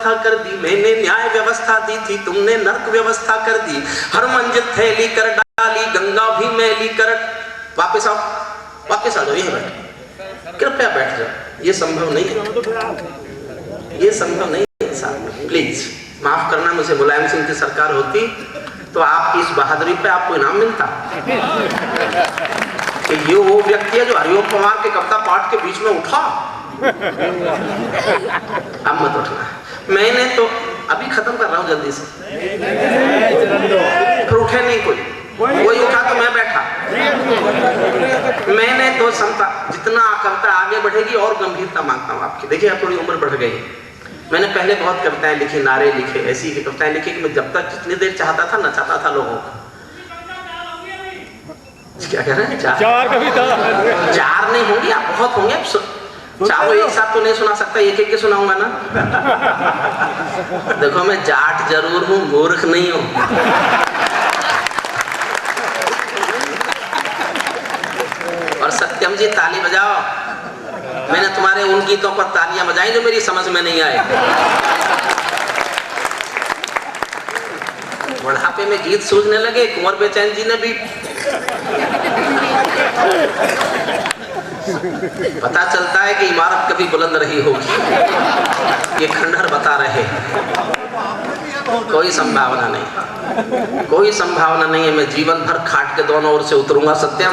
कर दी, मैंने न्याय व्यवस्था दी थी, तुमने नर्क व्यवस्था कर दी। हर मंजिल थैली कर डाली, गंगा भी मैली कर। वापस आओ, वापस आ जाओ, यहीं बैठ, कृपया बैठ जाओ। ये संभव नहीं है, ये संभव नहीं है साहब, प्लीज माफ करना। मुझे मुलायम सिंह की सरकार होती तो आपकी इस बहादुरी पे आपको इनाम मिलता कि ये वो व्यक्ति है जो हरिओम पवार के कविता पाठ के बीच में उठा। अब मत उठना। मैंने तो अभी खत्म कर रहा हूं जल्दी से, फिर उठे नहीं कोई उठा तो मैं बैठा। मैंने तो समता, जितना कविता आगे बढ़ेगी और गंभीरता मांगता हूं आपकी। देखिए अब थोड़ी उम्र बढ़ गई, मैंने पहले बहुत कविताएं लिखी, नारे लिखे, ऐसी कविताएं लिखी कि मैं जब तक जितनी देर चाहता था नचाता था लोगों को। क्या कह रहे हैं? चार कविता, चार नहीं होंगी, आप बहुत होंगे। चारों एक साथ तो नहीं सुना सकता, एक एक के सुनाऊंगा ना। देखो मैं जाट जरूर हूं, मूर्ख नहीं हूं। और सत्यम जी ताली बजाओ, मैंने तुम्हारे उन गीतों पर तालियां बजाई जो मेरी समझ में नहीं आए। बुढ़ापे में गीत सूझने लगे, कुंवर बेचैन जी ने भी पता चलता है कि इमारत कभी बुलंद रही होगी, ये खंडहर बता रहे। कोई संभावना नहीं, कोई संभावना नहीं है। मैं जीवन भर खाट के दोनों ओर से उतरूंगा सत्यम।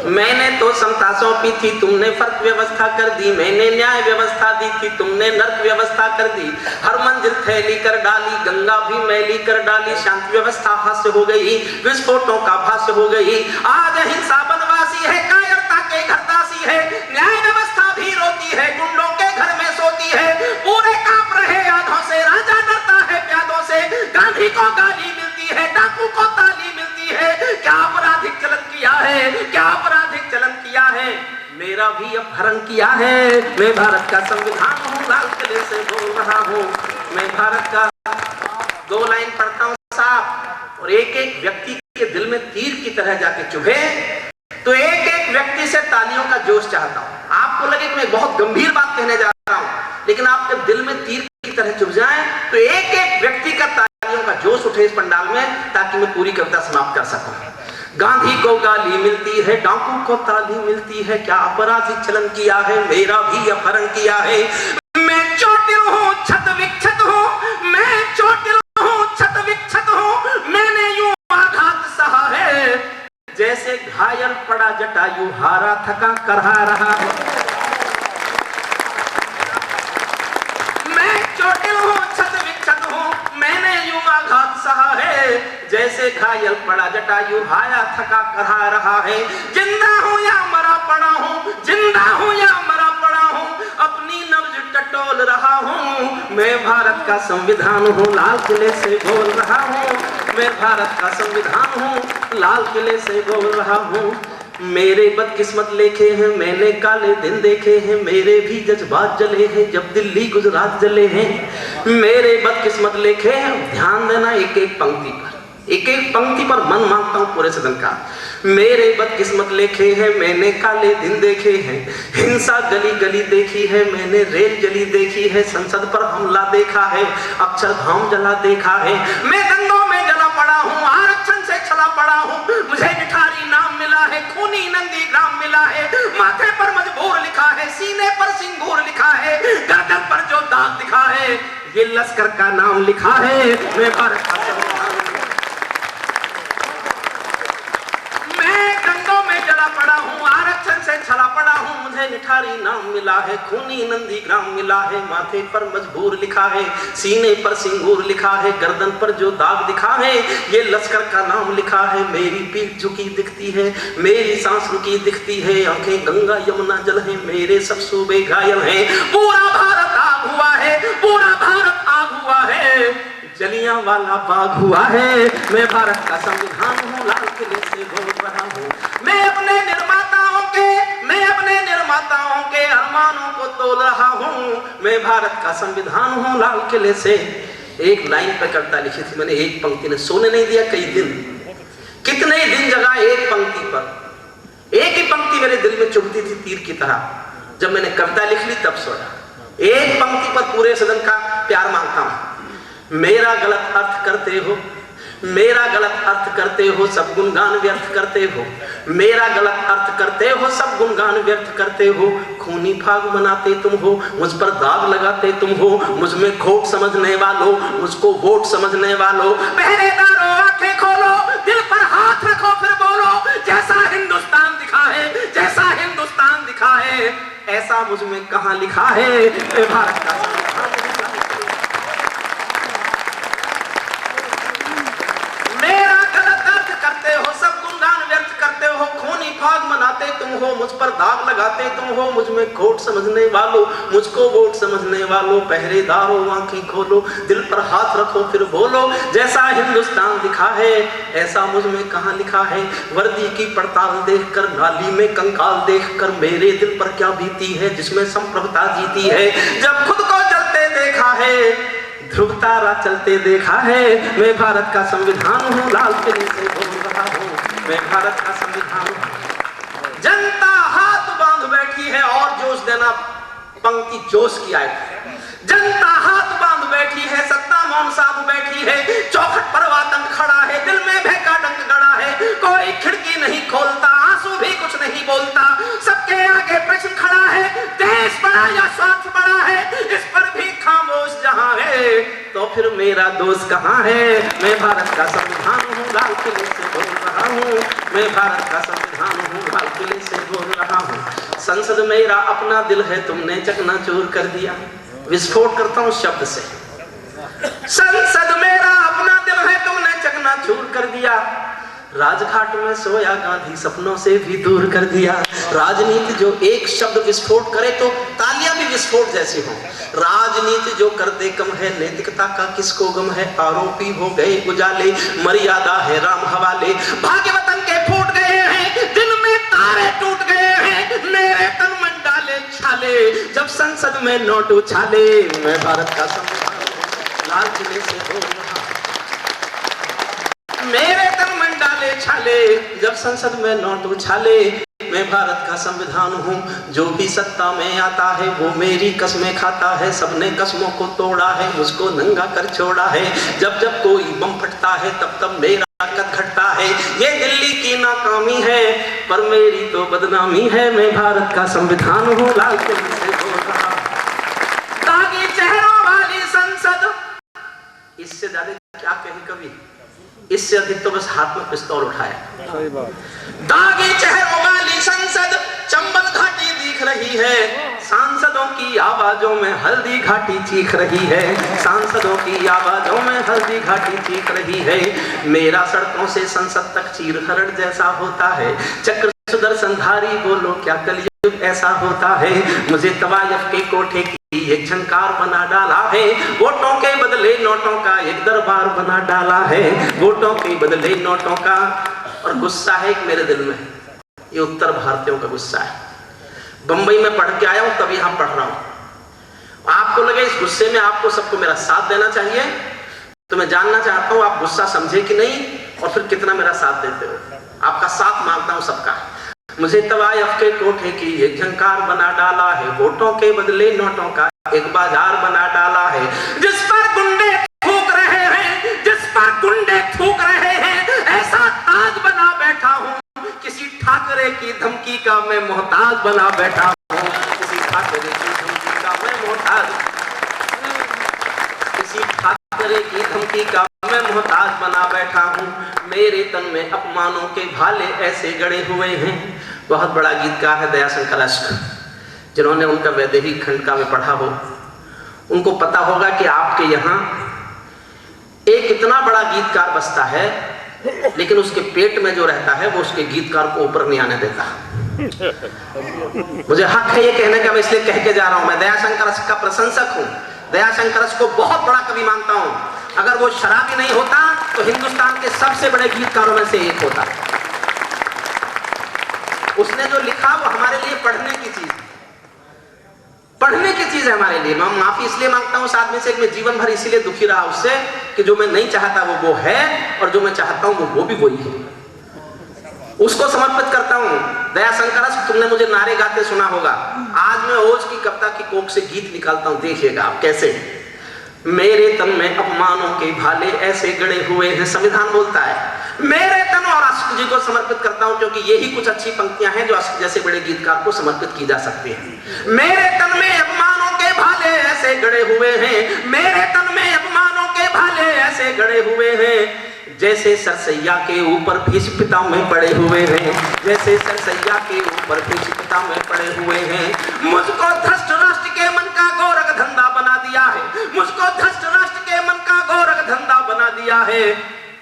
मैंने तो समता सौंपी थी, तुमने फर्क व्यवस्था कर दी। मैंने न्याय व्यवस्था दी थी, तुमने नर्क व्यवस्था कर दी। हर मंजिल थैली कर डाली, गंगा भी मैली कर डाली। शांति व्यवस्था हास्य हो गई, विस्फोटों का भाष्य हो गई। आज अहिंसा बनवासी है, कायरता के घरदासी है। न्याय व्यवस्था भी रोती है, गुंडों के घर में सोती है। पूरे कांप रहे आंखों से, राजा डरता है प्यादों से। गांधी को गाली मिलती है, डाकू को ताली मिलती है। क्या आपराधिक चलन किया है, क्या आपराधिक चलन किया है, मेरा भी अपहरण किया है। मैं भारत का संविधान हूँ, लाल किले से बोल रहा हूँ। मैं भारत का, दो लाइन पढ़ता हूँ साहब, और एक एक व्यक्ति के दिल में तीर की तरह जाके चुभे, तो एक एक व्यक्ति से तालियों का जोश चाहता हूँ। आपको लगे कि मैं बहुत गंभीर बात कहने जा रहा हूँ, लेकिन आपके दिल में तीर की तरह चुभ जाए तो एक एक व्यक्ति का तालियों का जोश उठे इस पंडाल में, ताकि मैं पूरी कविता समाप्त कर सकूं। गांधी को गाली मिलती है, डाकू को ताली मिलती है। क्या आपराधिक चलन किया है, मेरा भी अपहरण किया है। मैं चोटिल हूँ, छत विक्षत हूँ। मैं चोटिल हूँ, छत विक्षत हूँ। मैंने यूं आघात सहा है, जैसे घायल पड़ा जटायु, हारा थका करहा रहा है। मैं चोटिल हूँ, छत विक्षत हूँ। मैंने यूं आघात सहा है, जैसे घायल पड़ा जटायु, हाया थका करहा रहा है। जिंदा हूँ या मरा पड़ा हूँ, जिंदा हूँ या मरा पड़ा हूँ, अपनी नब्ज टटोल रहा हूँ। मैं भारत का संविधान हूँ, लाल किले से बोल रहा हूँ। मैं भारत का संविधान हूँ, लाल किले से बोल रहा हूँ। मेरे बदकिस्मत लेखे हैं, मैंने काले दिन देखे हैं। मेरे भी जज्बात जले हैं, जब दिल्ली गुजरात जले हैं। मेरे बदकिस्मत लेखे हैं, ध्यान देना एक एक पंक्ति पर, एक एक पंक्ति पर मन मांगता हूँ पूरे सदन का। मेरे बदकिस्मत लेखे हैं, मैंने काले दिन देखे हैं। हिंसा गली गली देखी है, मैंने रेल जली देखी है। संसद पर हमला देखा है, अक्षरधाम जला देखा है। मैं दंगों में जला पड़ा हूँ, आरक्षण से छला पड़ा हूँ। मुझे निठारी नाम मिला है, खूनी नंदी ग्राम मिला है। माथे पर मजबूर लिखा है, सीने पर सिंगूर लिखा है। गर्दन पर जो दाग दिखा है, ये लश्कर का नाम लिखा है। मैं भारत का संविधान, जला पड़ा हूँ, आरक्षण से छला पड़ा हूँ। मुझे निठारी नाम मिला है, खूनी नंदी ग्राम मिला है। माथे पर मजबूर लिखा है, सीने पर सिंगूर लिखा है। गर्दन पर जो दाग दिखा है, ये लश्कर का नाम लिखा है। मेरी पीठ झुकी दिखती है, मेरी सांस रुकी दिखती है। आंखें गंगा यमुना जल है, मेरे सब सूबे घायल हैं। पूरा भारत आग हुआ है, पूरा भारत आग हुआ है। जलियांवाला बाग हुआ है। मैं भारत का संविधान हूँ, लाल किले से बोल रहा हूँ। मैं अपने निर्माताओं के अरमानों को तोल रहा हूँ। मैं भारत का संविधान हूँ, लाल किले से। एक लाइन पे कविता लिखी थी मैंने, एक पंक्ति ने सोने नहीं दिया कई दिन। कितने दिन जगा एक पंक्ति पर, एक ही पंक्ति मेरे दिल में चुभती थी तीर की तरह। जब मैंने कविता लिख ली तब सोया। एक पंक्ति पर पूरे सदन का प्यार मांगता हूं। मेरा गलत अर्थ करते हो, मेरा गलत अर्थ करते हो, सब गुणगान व्यर्थ करते हो, मेरा गलत अर्थ करते हो, सब गुणगान व्यर्थ करते हो। खूनी फाग मनाते तुम हो, मुझ पर दाग लगाते तुम हो, मुझ में खोट समझने वालों, मुझको वोट समझने वालों। पहरेदारों आंखें खोलो, दिल पर हाथ रखो, फिर बोलो जैसा हिंदुस्तान दिखा है, जैसा हिंदुस्तान दिखा है, ऐसा मुझ में कहां लिखा है। भारत का फाग मनाते तुम हो, मुझ पर दाग लगाते तुम हो, मुझ में खोट समझने वालों, मुझको वोट समझने वालों। पहरेदारों आंखें खोलो, दिल पर हाथ रखो, फिर बोलो जैसा हिंदुस्तान दिखा है, ऐसा मुझ में कहां लिखा है। वर्दी की पड़ताल देखकर, नाली में कंकाल देखकर मेरे दिल पर क्या बीती है, जिसमें संप्रभुता जीती है। जब खुद को जलते देखा है, ध्रुव तारा चलते देखा है। मैं भारत का संविधान हूँ, लाल किले से बोल रहा हूँ, मैं भारत का संविधान हूँ। जनता हाथ बांध बैठी है, और जोश देना पंक्ति जोश की आए। जनता हाथ बांध बैठी है, सत्ता मौन साध बैठी है, चौखट पर आतंक खड़ा है, दिल में भय का डंक गड़ा है। कोई खिड़की नहीं खोलता, आंसू भी कुछ नहीं बोलता, सबके आगे प्रश्न खड़ा है, देश बड़ा या स्वार्थ बड़ा है, इस पर भी खामोश जहां है, तो फिर मेरा दोस्त कहां है। मैं भारत का संविधान हूँ, लाल किले से बोल रहा हूँ, मैं भारत का संविधान हूँ, लाल किले से बोल रहा हूँ। संसद मेरा अपना दिल है, तुमने चकनाचूर कर दिया। विस्फोट करता हूँ शब्द से। संसद मेरा अपना दिल है, तुमने चकनाचूर कर दिया। राजघाट में सोया गांधी सपनों से भी दूर कर दिया। राजनीति जो एक शब्द विस्फोट करे तो तालियां भी विस्फोट जैसी हों। राजनीति जो कर दे कम है, नैतिकता का किसको गम है। आरोपी हो गए उजाले, मर्यादा है राम हवाले। भाग्य वतन के फूट गए हैं, दिन में तारे टूट गए हैं, मेरे तन मन डाले छाले, जब संसद में नोट उछाले। मैं भारत का संविधान लाल किले से बोल रहा, मेरे तन मन डाले छाले, जब संसद में नोट उछाले। मैं भारत का संविधान हूँ, जो भी सत्ता में आता है वो मेरी कसमें खाता है। सबने कसमों को तोड़ा है, मुझको नंगा कर छोड़ा है। जब जब कोई बम फटता है, तब तब मेरा कद घटता है। ये दिल्ली की नाकामी है, पर मेरी तो बदनामी है। मैं भारत का संविधान हूँ, लाल किले से बोल रहा। दागी चेहरों वाली संसद, इससे ज्यादा क्या कहे कवि, इससे अधिक तो बस हाथ में पिस्तौल उठाया। दागी चेहरों वाली संसद, चंबल घाटी दिख रही है, सांसदों की आवाजों में हल्दी घाटी चीख रही है। सांसदों की आवाजों में हल्दी घाटी चीख रही है। मेरा सड़कों से संसद तक चीर हरण जैसा होता है। चक्र सुदर्शनधारी बोलो क्या कलयुग ऐसा होता है। मुझे तवायफ के कोठे की एक झंकार बना डाला है। वोटों के बदले नोटों का एक दरबार बना डाला है। वोटों के बदले नोटों का। और गुस्सा है एक मेरे दिल में, ये उत्तर भारतीयों का गुस्सा है। बंबई में पढ़ के आया हूं, तब यहां पढ़ रहा हूं। आपको लगे इस गुस्से में आपको सबको मेरा साथ देना चाहिए, तो मैं जानना चाहता हूं आप गुस्सा समझे कि नहीं, और फिर कितना मेरा साथ देते हो। आपका साथ मांगता हूं सबका। मुझे तवायफ के कोठे की एक झंकार बना डाला है। वोटों के बदले नोटों का एक बाजार बना डाला है। जिस पर गुंडे थूक रहे हैं, जिस पर गुंडे थूक रहे हैं, ऐसा ताज बना बैठा हूं। किसी ठाकरे की धमकी का मैं मोहताज बना बैठा हूं। किसी ठाकरे की धमकी का मैं मोहताज, किसी ठाकरे की धमकी का मैं मोहताज बना बैठा हूं। मेरे तन में अपमानों के भाले ऐसे गड़े हुए हैं। बहुत बड़ा गीतकार है दयाशंकर अष्ट, जिन्होंने उनका वैदेही खंडका में पढ़ा हो, उनको पता होगा कि आपके यहाँ एक इतना बड़ा गीतकार बसता है, लेकिन उसके पेट में जो रहता है वो उसके गीतकार को ऊपर नहीं आने देता। मुझे हक है ये कहने का, मैं इसलिए कह के जा रहा हूं। मैं दयाशंकर अष्ट का प्रशंसक हूं। दयाशंकर अष्ट को बहुत बड़ा कवि मानता हूं। अगर वो शराबी नहीं होता तो हिंदुस्तान के सबसे बड़े गीतकारों में से एक होता। उसने जो लिखा वो हमारे लिए पढ़ने की चीज, पढ़ने की चीज है हमारे लिए। मैं माफी इसलिए मांगता हूं उस आदमी से, मैं जीवन भर इसीलिए दुखी रहा उससे कि जो मैं नहीं चाहता वो है, और जो मैं चाहता हूं वो भी वही है। उसको समर्पित करता हूं। दयाशंकर, तुमने मुझे नारे गाते सुना होगा। आज मैं ओज की कविता की कोख से गीत निकालता हूं, देखिएगा आप कैसे। मेरे तन में अपमानों के भाले ऐसे गड़े हुए हैं, संविधान बोलता है। मेरे तन और अश्क जी को समर्पित करता हूं, क्योंकि यही कुछ अच्छी पंक्तियां हैं जो अश्क जैसे बड़े गीतकार को समर्पित की जा सकती हैं। मेरे तन में अपमानों के भाले ऐसे गड़े हुए हैं, मेरे तन में अपमानों के भाले ऐसे गड़े हुए हैं, जैसे सरसैया के ऊपर भीष पिता में पड़े हुए हैं, जैसे सरसैया के ऊपर भीष पिता में पड़े हुए हैं। मुझको धृष्ट राष्ट्र के मन का गोरख धंधा बना दिया है, मुझको धृष्ट राष्ट्र के मन का गोरख धंधा बना दिया है।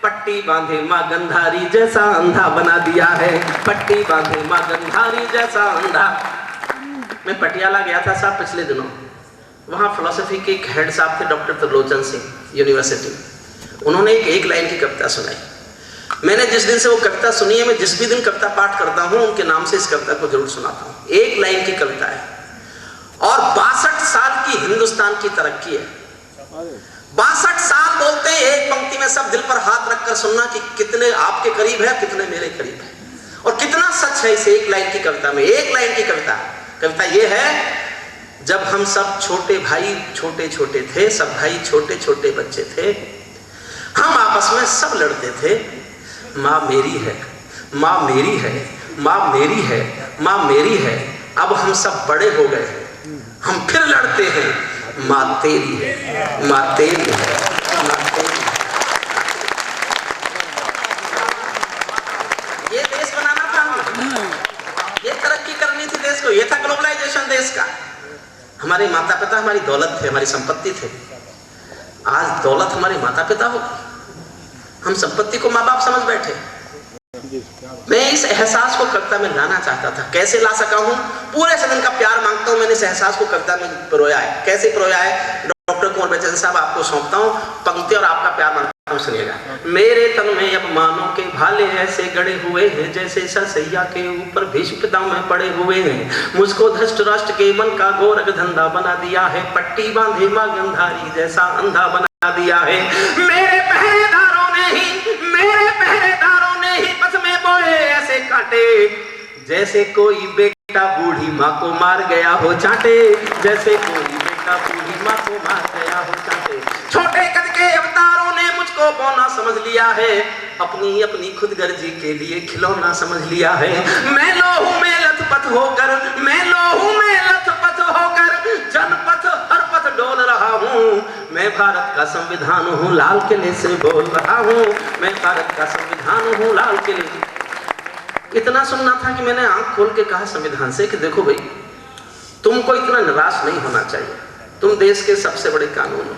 पट्टी बांधे माँ गंधारी जैसा अंधा बना दिया है, पट्टी बांधे माँ गंधारी जैसा अंधा। मैं पटियाला गया था साहब पिछले दिनों, वहां फिलोसफी के एक हेड साहब थे, डॉक्टर त्रिलोचन सिंह यूनिवर्सिटी। उन्होंने एक लाइन की कविता सुनाई। मैंने जिस दिन से वो कविता सुनी है, मैं जिस भी दिन कविता पाठ करता हूं उनके नाम से इस कविता को जरूर सुनाता हूं। एक लाइन की कविता है और 62 साल की हिंदुस्तान की तरक्की है। 62 साल बोलते हैं एक पंक्ति में, सब दिल पर हाथ रखकर सुनना कि कितने आपके करीब है, कितने मेरे करीब है, और कितना सच है इस एक लाइन की कविता में। एक लाइन की कविता ये है, जब हम सब छोटे भाई छोटे छोटे थे, सब भाई छोटे छोटे बच्चे थे, हम आपस में सब लड़ते थे। माँ मेरी है, माँ मेरी है, माँ मेरी है, माँ मेरी है। अब हम सब बड़े हो गए हैं, हम फिर लड़ते हैं। माँ तेरी है, माँ तेरी है, माँ तेरी है। ये देश बनाना था हमें, ये तरक्की करनी थी देश को, ये था ग्लोबलाइजेशन देश का। हमारे माता पिता हमारी दौलत थे, हमारी संपत्ति थे। आज दौलत हमारे माता पिता हो, हम संपत्ति को माँ बाप समझ बैठे। मैं इस एहसास को कविता में लाना चाहता था। कैसे ला सका हूं? पूरे सदन का प्यार मांगता हूं। मैंने इस एहसास को कविता में पिरोया है। कैसे पिरोया है? डॉक्टर कुंवर बेचन साहब आपको सौंपता हूं पंक्ति और आपका प्यार मांगता हूं, सुनिएगा। मेरे तन में अपमानों के भाले ऐसे गड़े हुए हैं, जैसे सरसैया के ऊपर भीष पिता में पड़े हुए हैं। मुझको धृष्ट राष्ट्र के मन का गोरख धंधा बना दिया है, पट्टी बांधे माँ गंधारी जैसा अंधा बना दिया है। मेरे पहरेदारों ने ही पथ में बोए ऐसे कांटे, जैसे कोई बेटा बूढ़ी माँ को मार गया हो चांटे, जैसे कोई बेटा बूढ़ी माँ को मार गया हो चांटे। छोटे कद के अवतारों ने मुझको बौना समझ लिया है, अपनी अपनी खुदगर्जी के लिए खिलौना समझ लिया है। मैं लोहू में लथपथ होकर, मैं लोहू में लथपथ होकर जनपथ हर पथ डोल रहा हूँ। मैं भारत का संविधान हूँ, लाल किले से बोल रहा हूँ। मैं भारत का संविधान हूँ, लाल किले। इतना सुनना था कि मैंने आंख खोल के कहा संविधान से कि देखो भाई, तुमको इतना निराश नहीं होना चाहिए। तुम देश के सबसे बड़े कानून हो।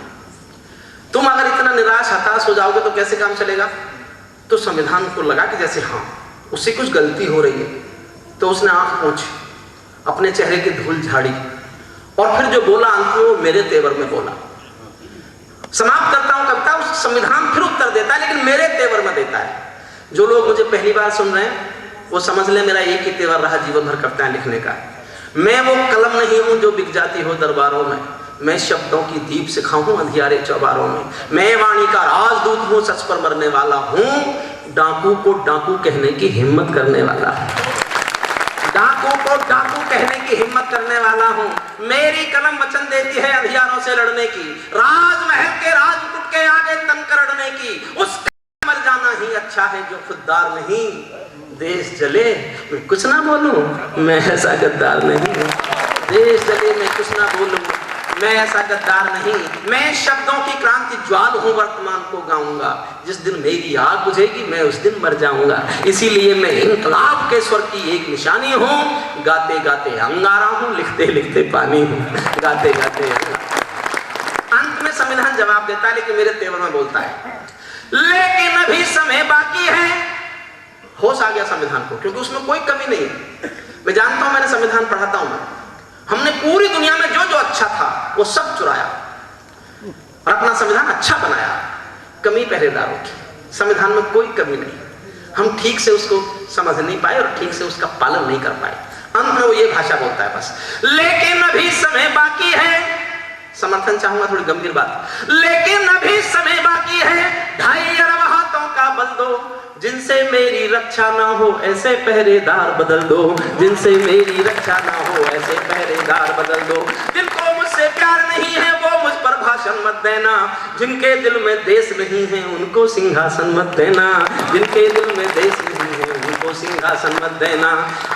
तुम अगर इतना निराश हताश हो जाओगे तो कैसे काम चलेगा? तो संविधान को लगा कि जैसे हाँ उससे कुछ गलती हो रही है, तो उसने आंख पोंछी, अपने चेहरे की धूल झाड़ी और फिर जो बोला अंत में वो मेरे तेवर में बोला। समाप्त करता हूं कविता। उस संविधान फिर उत्तर देता है, लेकिन मेरे तेवर में देता है। जो लोग मुझे पहली बार सुन रहे हैं वो समझ ले मेरा एक ही तेवर रहा जीवन भर कविताएं लिखने का। मैं वो कलम नहीं हूं जो बिक जाती हो दरबारों में, मैं शब्दों की दीप सिखाऊं अंधियारे चौबारों में। मैं वाणी का राजदूत हूं, सच पर मरने वाला हूं, डाकू को डाकू कहने की हिम्मत करने वाला हूं, डाकू को डाकू कहने की हिम्मत करने वाला हूं। मेरी कलम वचन देती है अंधियारों से लड़ने की, राजमहल के राजमुकुट के आगे तन करड़ने की। उसका मर जाना ही अच्छा है जो खुददार नहीं। देश जले मैं कुछ ना बोलूं, मैं ऐसा गद्दार नहीं हूं। देश जले मैं कुछ ना बोलूं, मैं ऐसा गद्दार नहीं। मैं शब्दों की क्रांति ज्वाल हूं, वर्तमान को गाऊंगा। जिस दिन मेरी आग बुझेगी मैं उस दिन मर जाऊंगा। इसीलिए मैं इंकलाब के स्वर की एक निशानी हूं। गाते गाते अंगारा हूं, लिखते लिखते पानी हूं, गाते गाते। अंत में संविधान जवाब देता है, लेकिन मेरे तेवर में बोलता है, लेकिन अभी समय बाकी है। होश आ गया संविधान को, क्योंकि उसमें कोई कमी नहीं है। मैं जानता हूं, मैंने संविधान पढ़ाता हूं मैं। हमने पूरी दुनिया में जो जो अच्छा था वो सब चुराया और अपना संविधान अच्छा बनाया। कमी पहरेदारों की, संविधान में कोई कमी नहीं। हम ठीक से उसको समझ नहीं पाए और ठीक से उसका पालन नहीं कर पाए। अंत में वो ये भाषा बोलता है बस, लेकिन अभी समय बाकी है। समर्थन चाहूंगा, थोड़ी गंभीर बात। लेकिन अभी समय बाकी है, 2.5 अरब हाथों का बल दो, जिनसे मेरी रक्षा ना हो ऐसे पहरेदार बदल दो, जिनसे मेरी रक्षा ना हो ऐसे पहरेदार बदल दो। जिनको मुझसे प्यार नहीं है वो मुझ पर भाषण मत देना, जिनके दिल में देश नहीं है उनको सिंहासन मत देना, जिनके दिल में देश नहीं है उनको सिंहासन मत देना।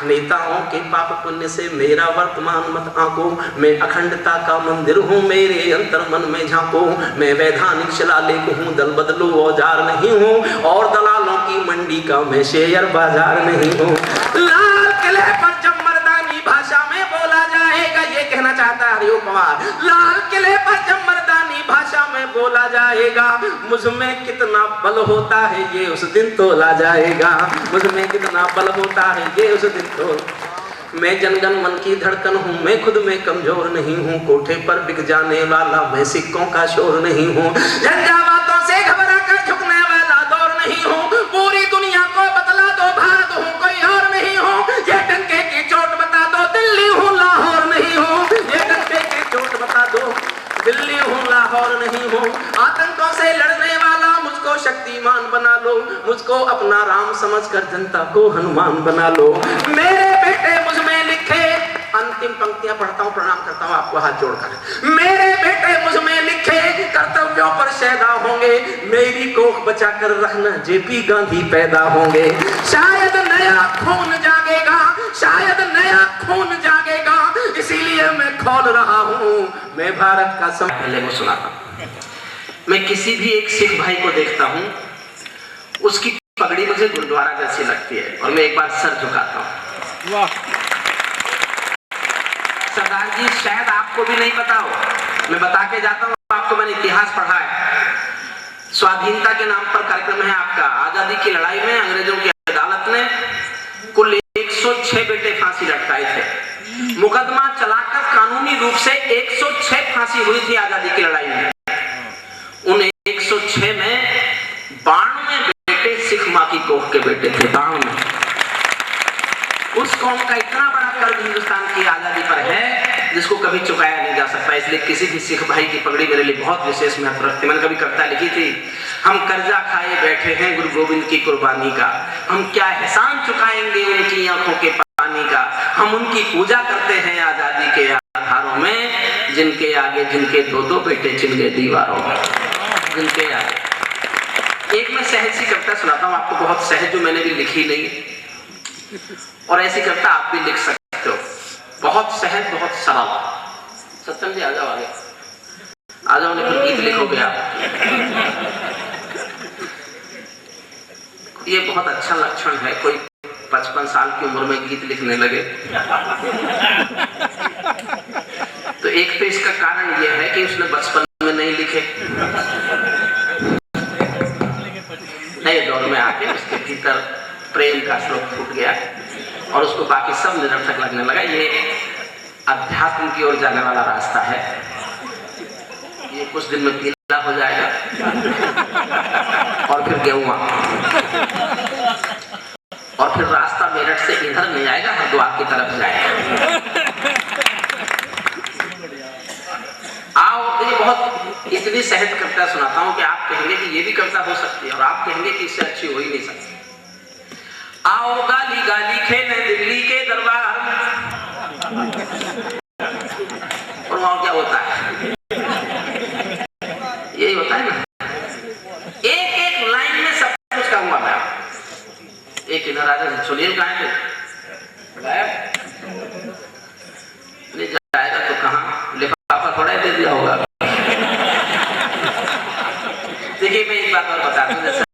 नेताओं के पाप पुण्य से मेरा वर्तमान मत आंको, मैं अखंडता का मंदिर हूँ मेरे अंतर मन में झांको। मैं वैधानिक शिलालेख हूँ, दल बदलो औजार नहीं हूँ, और दलालों की मंडी का मैं शेयर बाजार नहीं हूँ। लाल किले पर जब मर्दानी भाषा में बोला जाएगा, ये कहना चाहता है हरिओम पवार, लाल किले पर जब मर्दानी भाषा में बोला जाएगा, मुझ में कितना बल होता है ये उस दिन तोला जाएगा, मुझ में कितना बल होता है ये उस दिन तो। मैं जनगण मन की धड़कन हूँ, मैं खुद में कमजोर नहीं हूँ, कोठे पर बिक जाने वाला मैं सिक्कों का शोर नहीं हूँ, झंझावातों से घबरा कर झुकने वाला दौर नहीं हूँ, पूरी दुनिया को बतला दो भारत हूँ कोई और नहीं हूँ, ये डंके की चोट बता दो दिल्ली हूँ लाहौर नहीं हूँ, ये डंके की चोट बता दो दिल्ली हूँ लाहौर नहीं हूँ। आतंकों से लड़ने वाला मुझको शक्तिमान बना लो, मुझको अपना राम समझकर जनता को हनुमान बना लो। मेरे बेटे मुझ में लिखे, अंतिम पंक्तियां पढ़ता हूँ, प्रणाम करता हूँ आपको हाथ जोड़कर। मेरे बेटे मुझ में लिखे कर्तव्यों पर शैदा होंगे, मेरी कोख बचा कर रखना जेपी गांधी पैदा होंगे। शायद नया खून जागेगा, शायद नया खून जागेगा, इसीलिए मैं खोल रहा हूँ मैं भारत का पहले वो सुनाता हूँ। मैं किसी भी एक सिख भाई को देखता हूँ, उसकी पगड़ी मुझे गुरुद्वारा जैसी लगती है, और मैं एक बार सर झुकाता हूँ। वाह सरदार जी, शायद आपको भी नहीं पता हो, मैं बता के जाता हूँ आपको, मैंने इतिहास पढ़ा है। स्वाधीनता के नाम पर कार्यक्रम है आपका। आजादी की लड़ाई में अंग्रेजों की अदालत ने कुल 106 बेटे फांसी लटकाए थे। मुकदमा चलाकर कानूनी रूप से 106 फांसी हुई थी आजादी की लड़ाई में। उन 106 में 92 बेटे सिख माँ की कोख के बेटे थे। 92। उस कौम का इतना बड़ा कर्ज हिंदुस्तान की आजादी पर है जिसको कभी चुकाया नहीं जा सकता। इसलिए किसी भी सिख भाई की पगड़ी मेरे लिए बहुत विशेष महत्व रखती है। मैंने कभी कविता लिखी थी, हम कर्जा खाए बैठे हैं गुरु गोविंद की कुर्बानी का, हम क्या एहसान चुकाएंगे उनकी आंखों के पानी का, हम उनकी पूजा करते हैं आजादी के आधारों में, जिनके आगे जिनके दो दो बेटे चिन गए दीवारों में, जिनके आगे। एक मैं सहज सी कविता सुनाता हूँ आपको, बहुत सहज, जो मैंने भी लिखी नहीं, और ऐसी कविता आप भी लिख सकते हो, बहुत सहज, बहुत सरल। सत्यम जी आ जाओ आगे, आ जाओ, नहीं फिर गीत लिखोगे आप। ये बहुत अच्छा लक्षण है, कोई 55 साल की उम्र में गीत लिखने लगे। तो एक तो इसका कारण यह है कि उसने बचपन में नहीं लिखे, नए दौर में आके उसके भीतर प्रेम का श्लोक फूट गया और उसको बाकी सब निरर्थक लगने लगा। ये अध्यात्म की ओर जाने वाला रास्ता है, ये कुछ दिन में पीला हो जाएगा और फिर गेहुआ, और फिर रास्ता मेरठ से इधर नहीं आएगा, हरिद्वार की तरफ जाएगा। आओ, ये बहुत इतनी सहज कविता सुनाता हूं कि आप कहेंगे कि ये भी कविता हो सकती है, और आप कहेंगे कि इससे अच्छी हो ही नहीं सकती। आओ गाली गाली खेले दिल्ली के दरबार, और वहां क्या होता है, यही होता है ना, एक एक लाइन में सब कुछ कहूंगा मैं। एक इधर आ जाए, सुनील कहाँ है, नहीं जाएगा तो कहाँ, लिफाफा थोड़ा दे दिया होगा। देखिए मैं एक बात और बताता हूँ, जैसा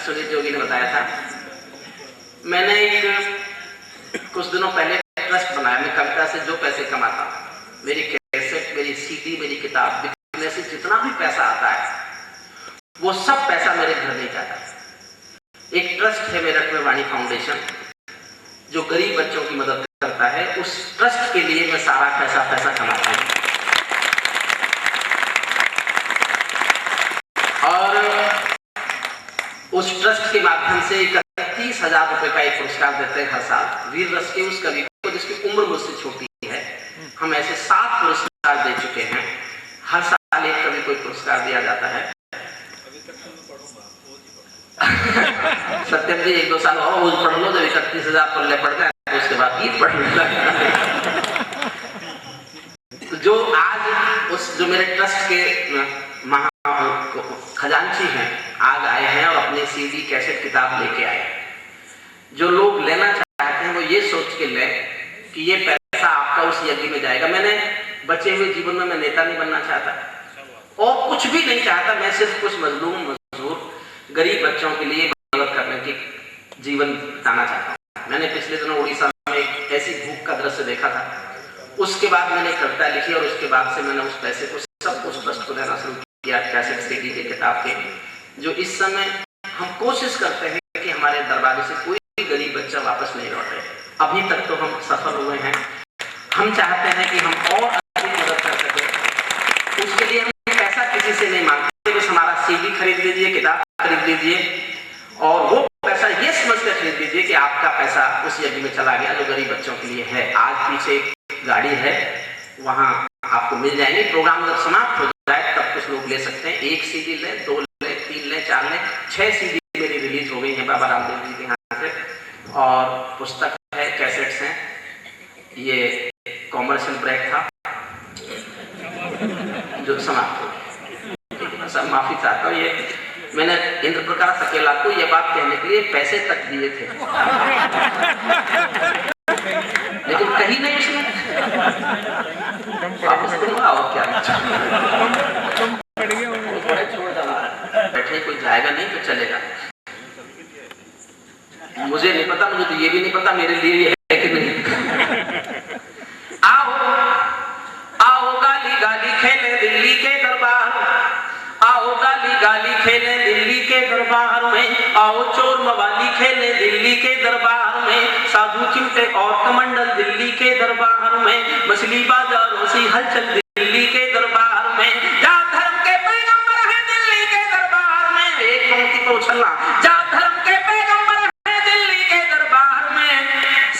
सुनील जोगी ने बताया था, मैंने एक कुछ दिनों पहले ट्रस्ट बनाया। मैं कविता से जो पैसे कमाता हूँ, मेरी कैसेट, मेरी सीडी, मेरी किताब बिकने से जितना भी पैसा आता है, वो सब पैसा मेरे घर नहीं जाता। एक ट्रस्ट है मेरठ में, वाणी फाउंडेशन, जो गरीब बच्चों की मदद करता है। उस ट्रस्ट के लिए मैं सारा पैसा कमाता हूँ, और उस ट्रस्ट के माध्यम से 31,000 रुपए का एक पुरस्कार देते हैं हर साल वीर रस के उस कवि को जिसकी उम्र मुझसे छोटी है। हम ऐसे 7 पुरस्कार दे चुके हैं। हर साल एक कवि को पुरस्कार दिया जाता है। सत्यम जी 1-2 साल और रोज पढ़ लो, जब 31,000 पल्ले पढ़ गए तो उसके बाद गीत पढ़ने लगा। तो जो आज उस जो मेरे ट्रस्ट के महा खजांची हैं आज आए हैं और अपने सीडी कैसेट किताब लेके आए। जो लोग लेना चाहते हैं वो ये सोच के लें कि ये पैसा आपका उस यज्ञ में जाएगा। मैंने बचे हुए जीवन में मैं नेता नहीं बनना चाहता और कुछ भी नहीं चाहता। मैं सिर्फ कुछ मजलूम मजदूर गरीब बच्चों के लिए मदद करने की जीवन बिताना चाहता हूँ। मैंने पिछले दिनों उड़ीसा में एक ऐसी भूख का दृश्य देखा था, उसके बाद मैंने कविता लिखी और उसके बाद से मैंने उस पैसे को सब उस ट्रस्ट को देना शुरू किया, कैसेट सीडी के किताब के। जो इस समय हम कोशिश करते हैं कि हमारे दरबार से कोई गरीब बच्चा वापस नहीं लौटे। अभी तक तो हम सफल हुए हैं। हम चाहते हैं कि हम और अधिक मदद कर सकें। उसके लिए हम पैसा किसी से नहीं मांगते, बस हमारा सीडी खरीद लीजिए, किताब खरीद लीजिए और वो पैसा ये समझ कर खरीद लीजिए कि आपका पैसा उस यज्ञ में चला गया जो गरीब बच्चों के लिए है। आज पीछे एक गाड़ी है, वहाँ आपको मिल जाएंगे। प्रोग्राम जब समाप्त हो जाए तब कुछ लोग ले सकते हैं। 1 सीडी लें, 2 लें, 3 लें, 4 लें। 6 सीडी मेरी रिलीज हो गई है बाबा रामदेव जी के यहाँ से और पुस्तक है, कैसेट्स हैं। ये कॉमर्शियल ब्रेक था जो समाप्त हो गया। सब माफी चाहता हूँ। ये मैंने इंद्र प्रकाश अकेला को ये बात कहने के लिए पैसे तक दिए थे लेकिन कहीं नहीं उसने वापस दूंगा और क्या बैठे, कोई जाएगा नहीं तो चलेगा। मुझे नहीं पता, मुझे तो ये भी नहीं पता मेरे लिए ये है कि नहीं। आओ आओ गाली गाली खेले दिल्ली के दरबार, आओ गाली गाली खेले दिल्ली के दरबार में, आओ चोर मवाली खेले दिल्ली के दरबार में, साधु चिमटे और कमंडल दिल्ली के दरबार में, मछली बाजारों से हलचल दिल्ली के दरबार में, जात धर्म के पैगंबर है दिल्ली के दरबार में। एक पंक्ति तो उछलना, जात धर्म के पैगंबर है दिल्ली के दरबार में,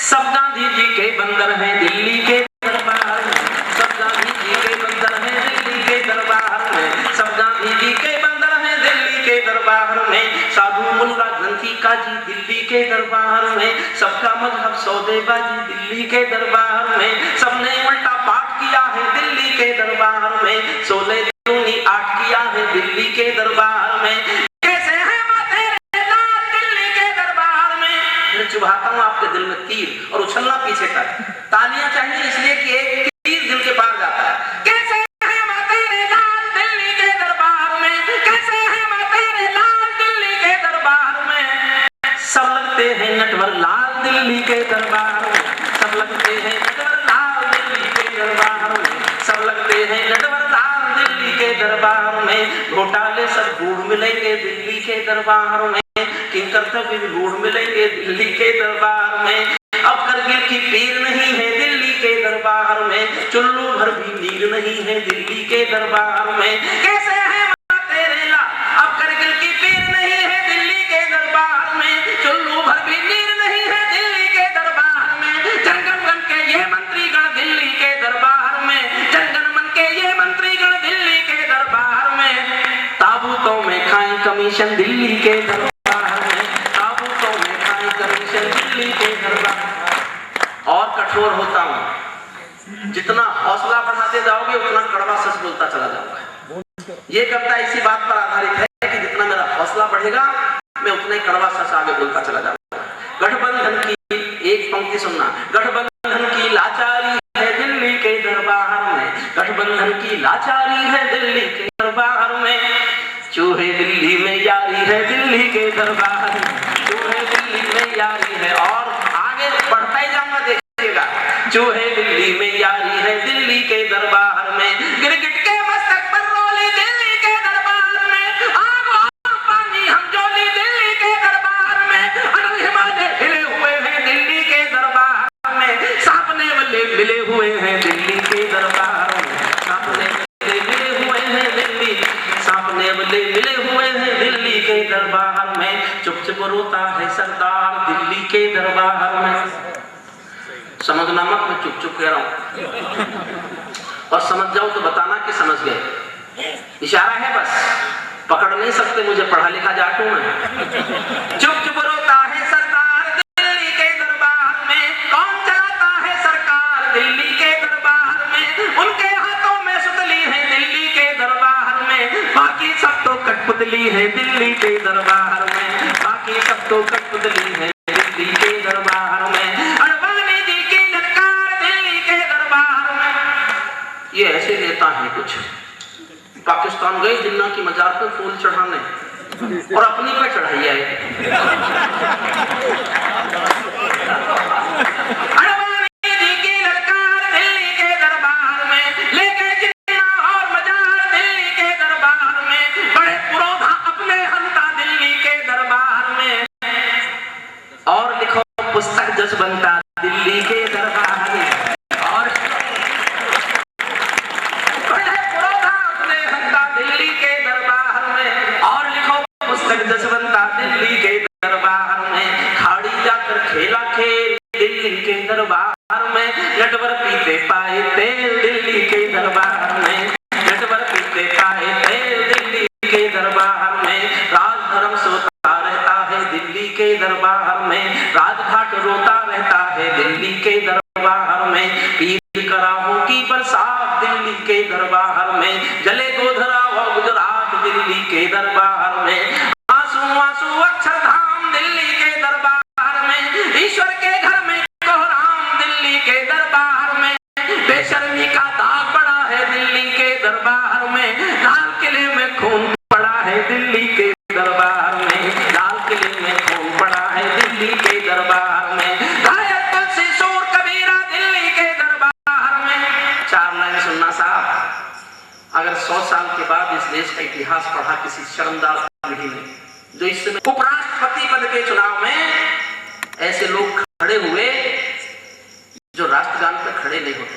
सब गांधी जी के बंदर हैं दिल्ली के दरबार में, सब गांधी जी के बंदर हैं दिल्ली के दरबार में, सब गांधी जी के बंदर हैं दिल्ली के दरबार में, साधु मुल्ला ग्रंथी काजी दिल्ली के दरबार में, सबका मजहब सौदेबाजी दिल्ली के दरबार में, सबने उल्टा पाठ किया है दिल्ली के दरबार में, 16 दूनी 8 किया है दिल्ली के दरबार में। कैसे है माथे लाल दिल्ली के दरबार में। मैं चुभाता हूँ आपके दिल में तीर और उछलना पीछे तक। तालियां चाहिए इसलिए कि एक तीर दिल के पार जाता है। कैसे है माथे लाल दिल्ली के दरबार में, कैसे है माथे लाल दिल्ली के दरबार में, सब लगते हैं नटवर लाल दिल्ली के दरबार में, सब लगते हैं नटवर लाल दिल्ली के दरबार में, सब लगते हैं नटवर लाल दिल्ली के दरबार में, घोटाले सब गूढ़ मिलेंगे दिल्ली के दरबार में, किंकर्तव्य भी गूढ़ मिलेंगे दिल्ली के दरबार में, अब करगिल की पीर नहीं है दिल्ली के दरबार में, चुल्लू भर भी नीर नहीं है दिल्ली के दरबार में। कैसे है तेरे ला, अब करगिल की पीर नहीं है दिल्ली के दरबार में, चुल्लू भर भी नीर नहीं है दिल्ली के दरबार में, जनगण के ये मंत्रीगण दिल्ली के दरबार में, जनगण के ये मंत्रीगण दिल्ली के दरबार में, ताबूतों में खाएं कमीशन दिल्ली के दरबार में, ताबूतों में खाएं कमीशन दिल्ली के दरबार। और कठोर होता हूं, जितना हौसला बढ़ाते जाओगे उतना कड़वा सच बोलता चला जाऊंगा। ये कविता इसी बात पर आधारित है कि जितना मेरा हौसला बढ़ेगा मैं उतना ही कड़वा सच आगे बोलता चला जाऊंगा। गठबंधन की एक पंक्ति सुनना, गठबंधन की लाचारी है दिल्ली के दरबार में, गठबंधन की लाचारी है दिल्ली के दरबार में, चूहे दिल्ली में यारी है दिल्ली के दरबार में, चूहे दिल्ली में यारी है। और आगे बढ़ता ही जाऊंगा देखिएगा, चूहे दिल्ली में यारी है दिल्ली के दरबार में, गिरगिट के मस्तक पर रोली दिल्ली के दरबार में, आग और पानी हम जोली दिल्ली के दरबार में, अनल हिमालय हिले हुए हैं दिल्ली के दरबार में, सापने वाले मिले हुए हैं दिल्ली के दरबार में, सापने वाले मिले हुए हैं दिल्ली, सापने वाले मिले हुए हैं दिल्ली के दरबार में, चुप चुप रोता है सरदार दिल्ली के दरबार में। समझना मत, मैं चुप चुप कह रहा हूं और समझ जाओ तो बताना कि समझ गए। इशारा है बस, पकड़ नहीं सकते मुझे, पढ़ा लिखा जाटू मैं। चुप चुप बाकी सब तो कठपुतली है दिल्ली के दरबार में, बाकी सब तो कठपुतली है दिल्ली के दरबार में। अडवाणी जी की ललकार दिल्ली के दरबार में। ये ऐसे नेता हैं कुछ, पाकिस्तान गए जिन्ना की मजार पर फूल चढ़ाने और अपनी पे चढ़ाई आए। अडवाणी जी की ललकार दिल्ली के दरबार में, लेके जिन्ना और मजार दिल्ली के दरबार में, बड़े पुरोधा अपने हंता दिल्ली के दरबार में। और लिखो पुस्तक जसवंता दिल्ली के दरबार में, और बड़े पुरोधा अपने हंता दिल्ली के दरबार में, और लिखो पुस्तक जसवंता दिल्ली के दरबार में। खाड़ी जाकर खेला खेल दिल्ली के दरबार में, नटवर पीते पाए तेल दिल्ली के दरबार में, नटवर पीते पाए तेल दिल्ली के दरबार में। राज धर्म सोता रहता है दिल्ली के दरबार में, राजघाट रोता रहता है दिल्ली के दरबार में। पीर कराहों की बरसात दिल्ली के दरबार में, जले गोधरा व गुजरात दिल्ली के दरबार में। आंसू आंसू अक्षरधाम दिल्ली के दरबार में, ईश्वर के घर में कोहराम दिल्ली के दरबार में। बेशर्मी का दाग पड़ा है दिल्ली के दरबार में, लाल किले में खून पड़ा है दिल्ली के दरबार में, लाल किले में खून पड़ा है दिल्ली के दरबार में। घायल तुलसी सूर कबीरा दिल्ली के दरबार में। 4 लाइन सुनना साहब, अगर 100 साल के बाद इस देश का इतिहास पढ़ा किसी शर्मदार पीढ़ी ने, जो इस समय उपराष्ट्रपति पद के चुनाव में ऐसे लोग खड़े हुए जो राष्ट्रगान पर खड़े नहीं होते।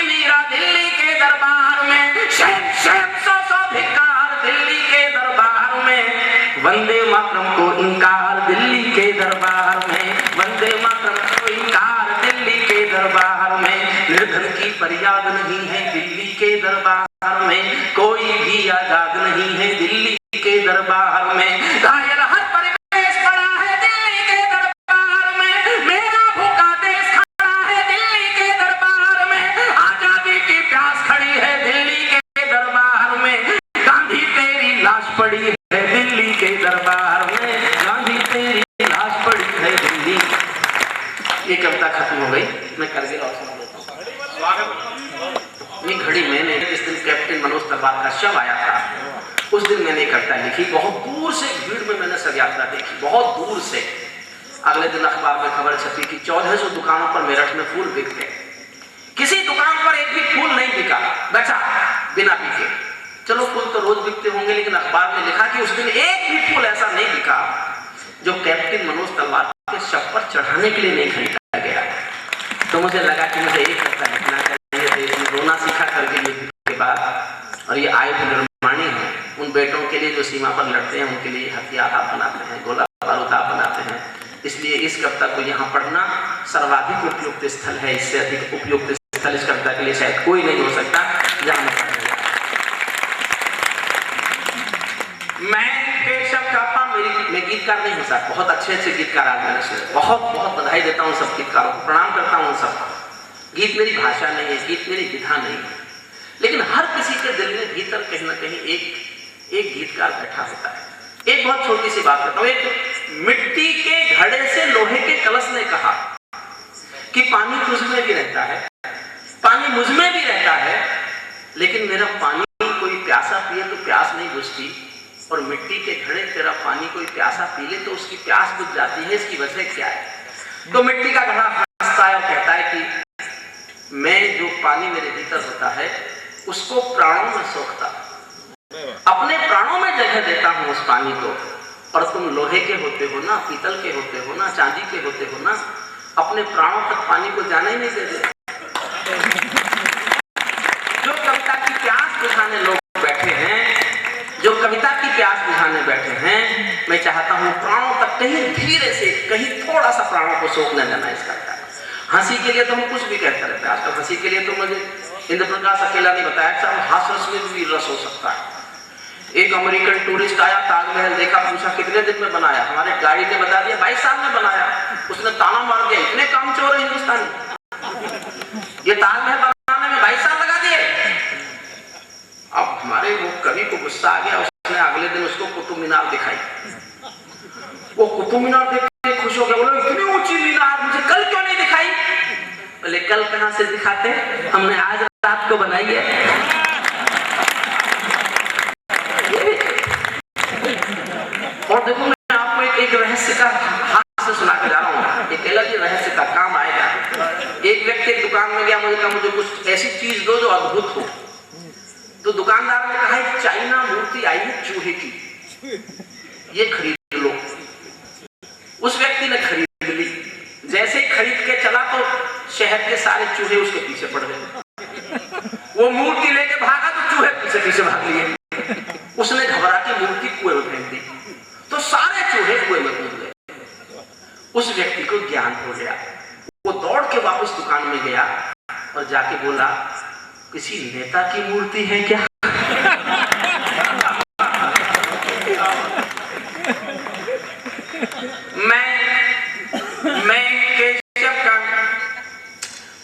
मीरा दिल्ली के दरबार में, शेम शेम सौ धिक्कार दिल्ली के दरबार में। वंदे मातरम को इनकार दिल्ली के दरबार में, वंदे मातरम को इनकार दिल्ली के दरबार में। निर्धन की फरियाद नहीं है दिल्ली के दरबार में, कोई भी आजाद नहीं है दिल्ली के दरबार में। घायल हर परिवेश पड़ा है दिल्ली के दरबार में, मेरा भूखा देश खड़ा है दिल्ली के दरबार में। आजादी की प्यास खड़ी है दिल्ली के दरबार में, गांधी तेरी लाश पड़ी है दिल्ली के दरबार में, गांधी तेरी लाश पड़ी है दिल्ली। ये कविता खत्म हो गई, मैं करगिल और सुना देता हूँ। ये घड़ी मैंने जिस दिन कैप्टन मनोज तलवार का शव आया था उस दिन मैंने कविता लिखी। बहुत दूर से भीड़ में मैंने शव यात्रा देखी, बहुत दूर से। अगले दिन अखबार में खबर छपी कि 1400 दुकानों पर मेरठ में फूल बिकते, किसी दुकान पर एक भी फूल नहीं बिका, बचा बिना बिके। चलो फूल तो रोज बिकते होंगे, लेकिन अखबार में लिखा कि उस दिन एक भी फूल ऐसा नहीं बिका जो कैप्टन मनोज तलवार के शव पर चढ़ाने के लिए नहीं खरीदा गया। तो मुझे लगा कि मुझे एक कविता लिखना चाहिए, देश में रोना सीखा करके युद्ध के बाद। और ये आयुध निर्माणी है उन बेटों के लिए जो सीमा पर लड़ते हैं, उनके लिए हथियार आप बनाते हैं, गोला बारूद आप बनाते हैं। इसलिए इस कविता को यहाँ पढ़ना सर्वाधिक उपयुक्त स्थल है, इससे अधिक उपयुक्त स्थल इस कविता के लिए शायद कोई नहीं हो सकता जहाँ मैं पेशव कापा। मैं गीतकार नहीं हूँ साहब, बहुत अच्छे गीतकार आज मैंने सुने, बहुत बहुत बधाई देता हूँ सब गीतकारों को, प्रणाम करता हूँ सबको। गीत मेरी भाषा नहीं है, गीत मेरी विधा नहीं है, लेकिन हर किसी के दिल में भीतर कहीं ना कहीं एक गीतकार बैठा होता है। एक बहुत छोटी सी बात करता हूँ। एक मिट्टी के घड़े से लोहे के कलश ने कहा कि पानी तुझ में भी रहता है, पानी मुझ में भी रहता है, लेकिन मेरा पानी कोई प्यासा पिए तो प्यास नहीं बुझती, और मिट्टी के घड़े तेरा पानी कोई प्यासा पी ले तो उसकी प्यास बुझ जाती है। इसकी वजह क्या है? तो मिट्टी का घड़ा हंसता है और कहता है कि मैं जो पानी मेरे भीतर होता है उसको प्राणों में सोखता, अपने प्राणों में जगह देता हूं उस पानी को, और तुम लोहे के होते हो ना, पीतल के होते हो ना, चांदी के होते हो ना, अपने प्राणों तक पानी को जाने ही नहीं देते। जो कविता की प्यास बुझाने लोग बैठे हैं, जो कविता की प्यास बुझाने बैठे हैं, मैं चाहता हूं प्राणों तक कहीं धीरे से, कहीं थोड़ा सा प्राणों को सोखने देना इस कविता। हंसी के लिए तो हम कुछ भी कहते रहते हैं आजकल, हंसी के लिए तो मुझे इंद्र प्रकाश अकेला नहीं बताया, सब हास्य रस में भी रस हो सकता है। एक अमेरिकन टूरिस्ट आया, ताजमहल देखा, पूछा कितने दिन में बनाया, हमारे गाड़ी ने बता दिया 22 साल में बनाया। उसने ताना मार दिया, इतने कामचोर है हिंदुस्तानी, ये ताजमहल बनाने में 22 साल लगा दिए। कवि को गुस्सा आ गया, उसने अगले दिन उसको कुतुब मीनार दिखाई। वो कुतुब मीनार देख के खुश हो गया, बोला इतनी ऊंची मीनार मुझे कल क्यों नहीं दिखाई? बोले कल कहां से दिखाते, हमने आज रात को बनाई है। और देखो मैं आपको एक रहस्य का हाथ से सुना के जा रहा हूँ, एक अलग ही रहस्य का काम आएगा। एक व्यक्ति एक दुकान में गया, मुझे कहा मुझे कुछ ऐसी चीज दो जो अद्भुत हो। तो दुकानदार ने कहा एक चाइना मूर्ति आई है चूहे की, ये खरीद लो। उस व्यक्ति ने खरीद ली। जैसे ही खरीद के चला तो शहर के सारे चूहे उसके पीछे पड़ गए। वो मूर्ति लेके भागा तो चूहे पीछे पीछे भाग लिए। उसने घबरा के मूर्ति कुएं में फेंक दी तो सारे चूहे कुएं में कूद गए। उस व्यक्ति को ज्ञान हो गया। वो दौड़ के वापस दुकान में गया और जाके बोला किसी नेता की मूर्ति है क्या?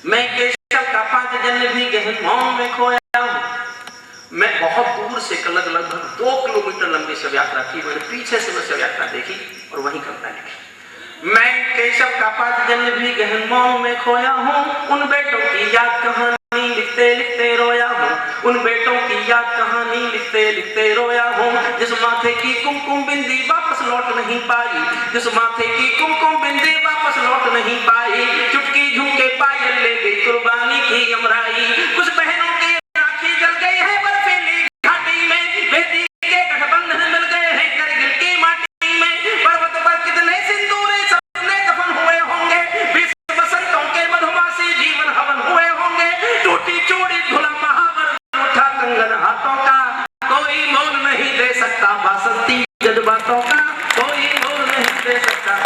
मैं केशव का 5 जन्म भी गहन मौन में खोया हूं। मैं बहुत दूर से लगभग 2 किलोमीटर लंबी शव यात्रा थी, मैंने पीछे से वो शव यात्रा देखी और वही कविता लिखी। मैं केशव का 5 जन्म भी गहन मौन में खोया हूँ, उन बेटों की याद कहानी लिखते लिखते रोया हूँ, उन बेटों की याद कहानी लिखते लिखते रोया हूँ। जिस माथे की कुमकुम बिंदी वापस लौट नहीं पाई, जिस माथे की कुमकुम बिंदी वापस लौट नहीं पाई, चुटकी झुमके पायल ले गई कुर्बानी की अमराई। कुछ बहनों की आंखें जल गई है बर्फीली घाटी में, बेटी के गठबंधन मिल गए हैं करगिल की माटी में। पर्वत पर कितने सिंदूर सबने दफन हुए होंगे, 20 बसंतों के मधुमासी जीवन हवन हुए होंगे। टूटी चूड़ी धुला महावर उठा कंगन हाथों का, कोई मोल नहीं दे सकता बासंती जज्बातों का, कोई मोल नहीं दे सकता।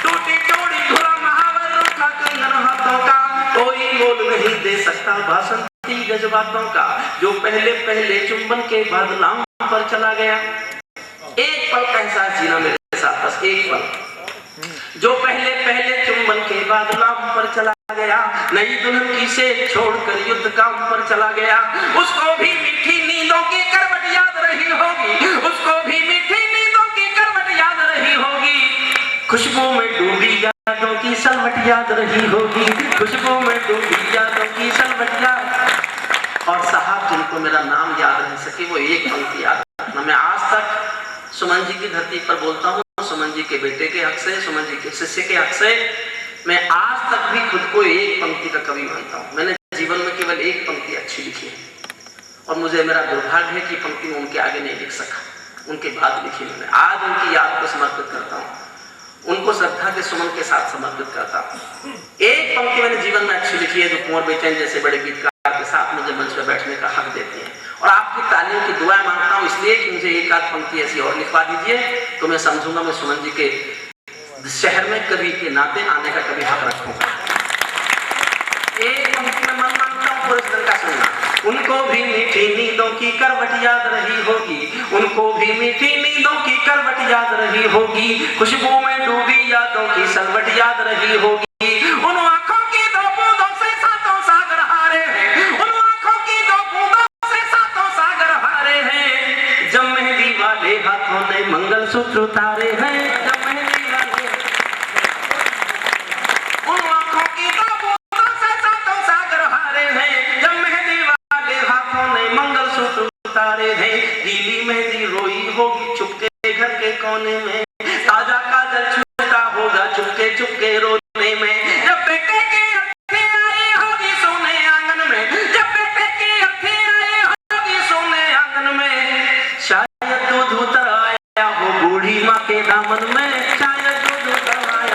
टूटी चूड़ी धुला महावर उठा कंगन हाथों का, कोई मोल नहीं दे सकता बासंती जज्बातों का। जो पहले पहले चुंबन के बाद लाम पर चला गया, एक पल का एहसास जीना मेरे साथ, बस एक पल। जो पहले पहले चुंबन के बाद लाम पर चला गया, नई दुल्हन की से छोड़कर युद्ध काम पर चला गया। उसको भी मीठी नींदों की करवट याद रही होगी, उसको भी मीठी नींदों की करवट याद रही होगी। खुशबू में डूबी यादों की सलवट याद रही होगी, खुशबू में डूबी यादों की सलवट याद। और साहब जिनको मेरा नाम याद रह सके वो एक पंक्ति याद रखना। मैं आज तक सुमन जी की धरती पर बोलता हूँ, सुमन जी के बेटे के हक से, सुमन जी के शिष्य के हक से, मैं आज तक भी खुद को एक पंक्ति का कवि मानता हूँ। मैंने जीवन में केवल एक पंक्ति अच्छी लिखी है और मुझे मेरा दुर्भाग्य है कि पंक्ति में उनके आगे नहीं लिख सका, उनके बाद लिखी मैंने। आज उनकी याद को समर्पित करता हूँ, उनको श्रद्धा के सुमन के साथ समर्पित करता हूँ। एक पंक्ति मैंने जीवन में अच्छी लिखी है जो कुंवर बेचैन जैसे बड़े गीतकार के साथ मुझे मंच पर बैठने का हक देती है। और आपकी तालियों की दुआएं मांगता हूँ इसलिए कि मुझे एक आध पंक्ति ऐसी और लिखवा दीजिए तो मैं समझूंगा मैं सुमन जी के शहर में कवि के नाते आने का कभी हक रखूंगा। एक पंक्ति में मन मांगता हूँ पूरे दिन का सुनना। उनको भी मीठी नींदों की करवट याद रही होगी, उनको भी मीठी नींदों की करवट याद रही होगी। खुशबू में डूबी यादों की सलवट याद रही होगी। उन आंखों की 2 बूंदों से 7 सागर हारे हैं, उन आंखों की 2 बूंदों से 7 सागर हारे हैं। जब मेहंदी वाले हाथों ने मंगलसूत्र उतारे हैं, जब मेहंदी वाले उन आंखों की 2 बूंदों से 7 सागर हारे हैं। जब मेहंदी वाले हाथों ने मंगलसूत्र उतारे हैं। गीली मेहंदी रोई होगी चुपके घर के कोने में, ताजा काजल छूटा होगा चुपके चुपके रोने में। जब बेटे की अर्थी आई होगी सोने आंगन में, जब बेटे की अर्थी आई होगी सोने आंगन में। शायद दूध उतर आया हो बूढ़ी माँ के दामन में, शायद दूध उतर आया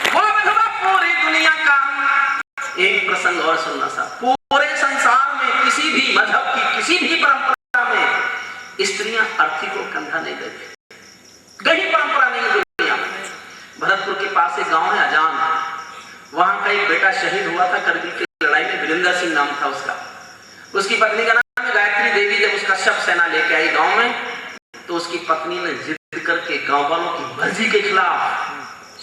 हो। वो पूरी दुनिया का एक प्रसंग और सुनना सा, पूरे संसार में किसी भी मजहब की किसी भी परंपरा में स्त्रियां अर्थी को कंधा नहीं देती, कहीं परंपरा नहीं है दुनिया में। भरतपुर के पास एक गांव है अजान, वहां का एक बेटा शहीद हुआ था करगिल की लड़ाई में, वीरेंद्र सिंह नाम था उसका। उसकी पत्नी का नाम है गायत्री देवी। जब उसका शव सेना लेके आई गांव में तो उसकी पत्नी ने जिद करके गांव वालों की मर्जी के खिलाफ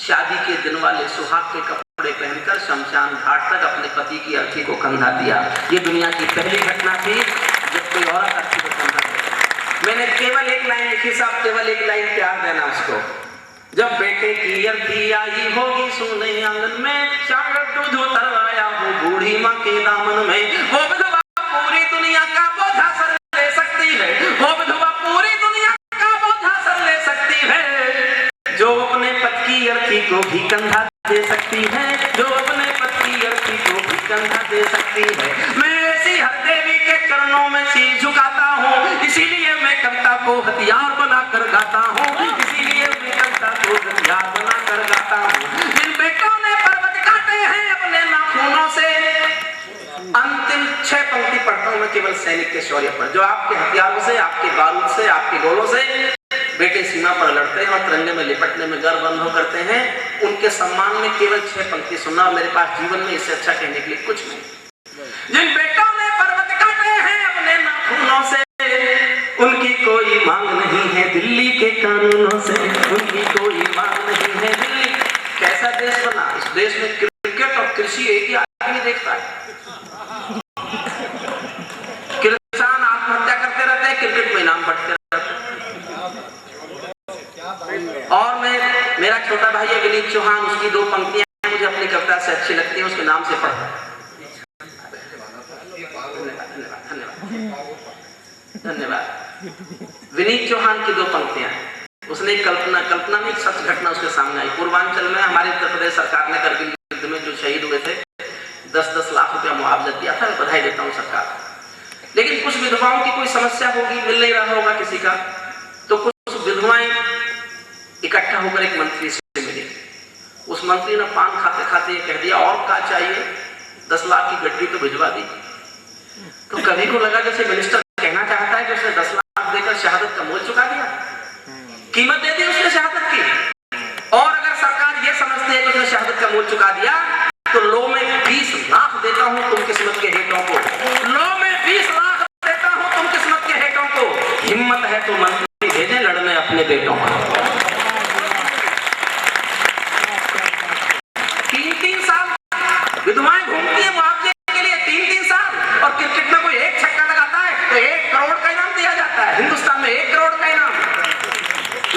शादी के दिन वाले सुहाग के कपड़े पहनकर शमशान घाट तक अपने पति की अर्थी को कंधा दिया। ये दुनिया की पहली घटना थी जब कोई औरत अर्थी को कंधा दिया। मैंने केवल एक लाइन लिखी साहब, केवल एक लाइन प्यार देना उसको। जब बेटे की अर्थी आई होगी सोने आंगन में, चार दूध उतरवाया हो बूढ़ी माँ के दामन में, वो विधवा पूरी दुनिया का बोझा सर ले सकती है, वो विधवा पूरी दुनिया का बोझा सर ले सकती है, जो अपने पति की अर्थी को भी कंधा दे सकती है, जो अपने पति की अर्थी को भी कंधा दे सकती है। मैं ऐसी हर देवी के चरणों में सिर झुकाता हूँ, इसीलिए मैं कविता को हथियार बनाकर गाता हूँ, इसीलिए मैं कविता को हथियार बनाकर गाता हूँ। जिन बेटों ने पर्वत काटे हैं अपने नाखूनों से, अंतिम 6 पंक्ति पढ़ता हूँ मैं केवल सैनिक के शौर्य पर, जो आपके हथियारों से, आपके बारूद से, आपके गोलों से बेटे सीमा पर लड़ते हैं और तिरंगे में लिपटने में गर्व अनुभव करते हैं, उनके सम्मान में केवल 6 पंक्ति सुनना। और मेरे पास जीवन में इससे अच्छा कहने के लिए कुछ नहीं। जिन बेटों ने पर्वत काटे हैं अपने नाखूनों से, उनकी कोई मांग नहीं है दिल्ली के कानूनों से, उनकी कोई मांग नहीं है दिल्ली। कैसा देश बना, इस देश में क्रिकेट और कृषि एक ही आदमी देखता है। किसान आत्महत्या करते रहते हैं, क्रिकेट में इनाम बढ़ते रहते हैं। और मेरा छोटा भाई है विनीत चौहान, उसकी 2 पंक्तियां मुझे अपनी कविता से अच्छी लगती है, उसके नाम से पढ़ता है। धन्यवाद। विनीत चौहान की 2 पंक्तियां, उसने कल्पना में एक सच घटना उसके सामने आई। पूर्वांचल में हमारे उत्तर प्रदेश सरकार ने करगिल युद्ध में जो शहीद हुए थे 10-10 लाख रुपया मुआवजा दिया था, मैं बधाई देता हूँ सरकार। लेकिन कुछ विधवाओं की कोई समस्या होगी, मिल नहीं रहा होगा किसी का, तो कुछ विधवाएं इकट्ठा होकर एक मंत्री से मिली। उस मंत्री ने पान खाते खाते ये कह दिया, और क्या चाहिए, 10 लाख की गड्डी तो भिजवा दी। तो कभी को लगा जैसे मिनिस्टर कहना चाहता है कि उसने 10 लाख देकर शहादत का मोल चुका दिया, कीमत दे दी उसने शहादत की। और अगर सरकार ये समझती है कि उसने शहादत का मोल चुका दिया, तो लो में 20 लाख देता हूं तुम किस्मत के हेठों को, लो में 20 लाख देता हूं तुम किस्मत के हेठों को। हिम्मत है तो मंत्री भेजें लड़ने अपने बेटों को। 3-3 साल विधवाएं घूमती है मुआवजे के लिए, 3-3 साल। और क्रिकेट में कोई एक छक्का लगाता है तो 1 करोड़ का इनाम दिया जाता है। हिंदुस्तान में 1 करोड़ का इनाम।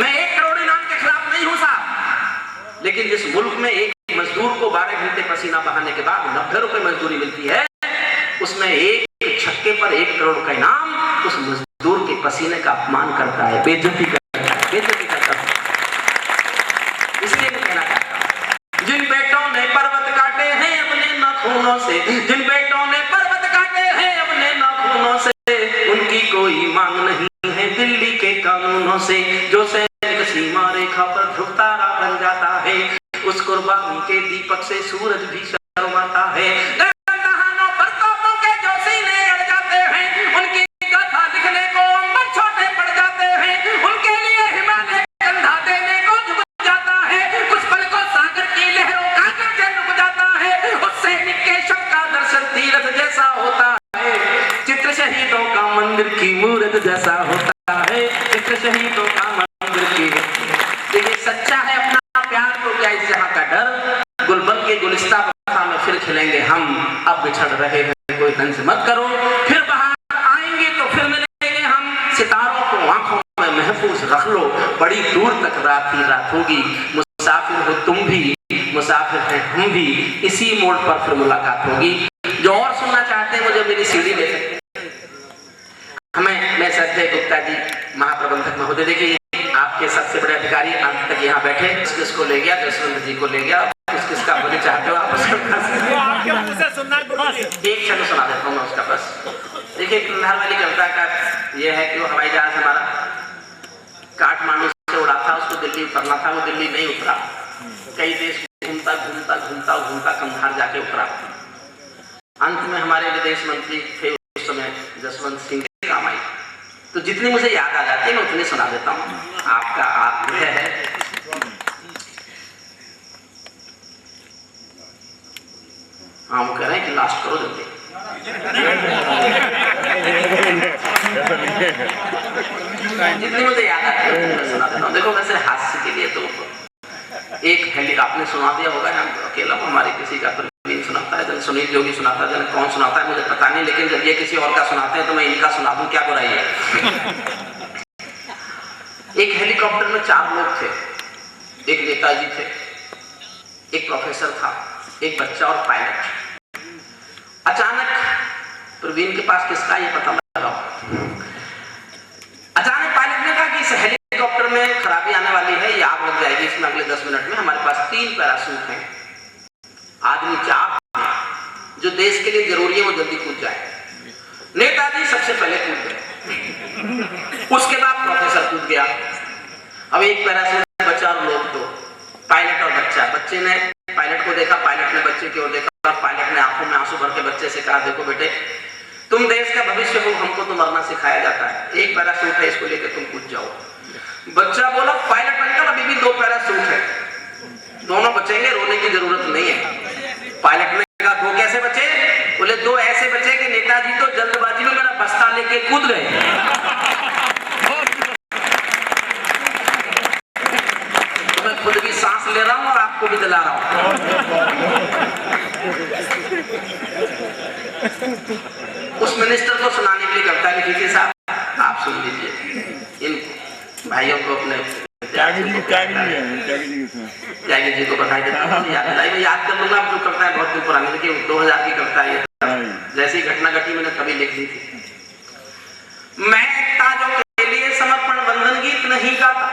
मैं 1 करोड़ इनाम के खिलाफ नहीं हूं साहब, लेकिन जिस मुल्क में एक मजदूर को 12 घंटे पसीना बहाने के बाद 90 रुपए मजदूरी मिलती है, उसमें एक छक्के पर 1 करोड़ का इनाम उस मजदूर के पसीने का अपमान करता है, बेइज्जती करता है, बेइज्जती करता है। इसलिए मैं कहना चाहता हूं, जिन बेटों ने पर्वत काटे हैं अपने नाखूनों से, जिन बेटों ने पर्वत काटे हैं अपने नाखूनों से, उनकी कोई मांग नहीं है दिल्ली के कानूनों से। जो सैनिक सीमा रेखा पर ध्रुव तारा बन जाता है, उस कुर्बानी के दीपक से सूरज भी शर्माता है। दहानों पर तोपों के जो सीने अड़ जाते हैं, उनकी गाथा लिखने को अंबर छोटे पड़ जाते हैं, उनके लिए हिमालय कंधा देने को झुक जाता है। कुछ पल को सागर की लहरों का गर्जन रुक जाता है, उस सैनिक के शव का दर्शन तीरथ जैसा होता है, चित्र शहीदों का मंदिर की मूरत जैसा होता है, चित्र शहीदों का मंदिर की। देखिए सच्चा है अपना प्यार तो क्या इस जहां का डर, गुलबन के गुलिस्ता में फिर खिलेंगे हम, अब बिछड़ रहे हैं कोई तंज मत करो, फिर बाहर आएंगे तो फिर मिलेंगे हम, सितारों को आंखों में महफूज रख लो, बड़ी दूर तक रात ही रात होगी, मुसाफिर हो तुम भी, मुसाफिर हैं हम भी, इसी मोड़ पर फिर मुलाकात होगी। जो और सुनना चाहते हैं मुझे मेरी सीढ़ी ले सकते हैं। मैं संजय गुप्ता जी महाप्रबंधक महोदय, देखिए आपके सबसे बड़े अधिकारी अंत तक यहाँ बैठे, किसको ले गया, जसवंत जी को ले गया, किसका बोले चाहते हो आप आपके मुंह से सुनना। एक क्षण सुना देता हूँ मैं उसका बस। देखिए कंधार वाली कविता का ये है कि वो हवाई जहाज हमारा काठमांडू से उड़ा था, उसको दिल्ली उतरना था, वो दिल्ली नहीं उतरा, कई देश घूमता घूमता घूमता घूमता कंधार जाके उतरा। अंत में हमारे विदेश मंत्री थे उस समय जसवंत सिंह के काम आई, तो जितनी मुझे याद आ जाती है मैं उतनी सुना देता हूँ। आपका आग्रह है, हाँ वो कह रहे हैं कि लास्ट करो जल्दी। जितनी मुझे याद आती है मैं सुना देता हूँ। देखो वैसे हास्य के लिए तो एक हेली आपने सुना दिया होगा, हम अकेला हमारे किसी का प्रवीण सुनाता है, जन सुनील जोगी सुनाता है, जन कौन सुनाता है मुझे पता नहीं, लेकिन जब ये किसी और का सुनाते हैं तो मैं इनका सुना दूं, क्या बुराई है। एक हेलीकॉप्टर में 4 लोग थे, एक नेताजी थे, एक प्रोफेसर था, एक बच्चा और पायलट। अचानक प्रवीण के पास किसका ये पता लगा। अचानक पायलट ने कहा कि इस हेलीकॉप्टर में खराबी आने वाली है, ये आग लग जाएगी इसमें अगले 10 मिनट में। हमारे पास 3 पैराशूट हैं, आदमी 4 जो देश के लिए जरूरी है वो जल्दी कूद जाए। नेताजी सबसे पहले कूद गए, उसके बाद प्रोफेसर कूद गया। अब एक पैराशूट बचा और लोग 2, पायलट और बच्चा। बच्चे ने पायलट को देखा, पायलट ने बच्चे की ओर देखा, पायलट ने आंखों में आंसू भर के बच्चे से कहा, देखो बेटे तुम देश का भविष्य हो, हमको तो मरना सिखाया जाता है, एक पैराशूट है इसको लेकर तुम कूद जाओ। बच्चा बोला पायलट बनकर अभी भी 2 पैराशूट है, दोनों बचेंगे, रोने की जरूरत नहीं है। पायलट ने कहा 2 कैसे बचे? बोले 2 ऐसे बचे कि नेताजी तो जल्दबाजी में मेरा बस्ता लेके कूद गए। तो मैं खुद भी सांस ले रहा हूं और आपको भी दिला रहा हूं। उस मिनिस्टर को सुनाने के लिए कविता लिखी थी साहब, आप सुन लीजिए। इन भाइयों को अपने त्यागी जी को बधाई देता हूँ, याद कर लूंगा। जो कविता है बहुत दिन पुरानी, देखिए 2000 की कविता है, जैसी घटना घटी मैंने कभी लिख दी थी। मैं ताजों के लिए समर्पण बंधन गीत नहीं गाता,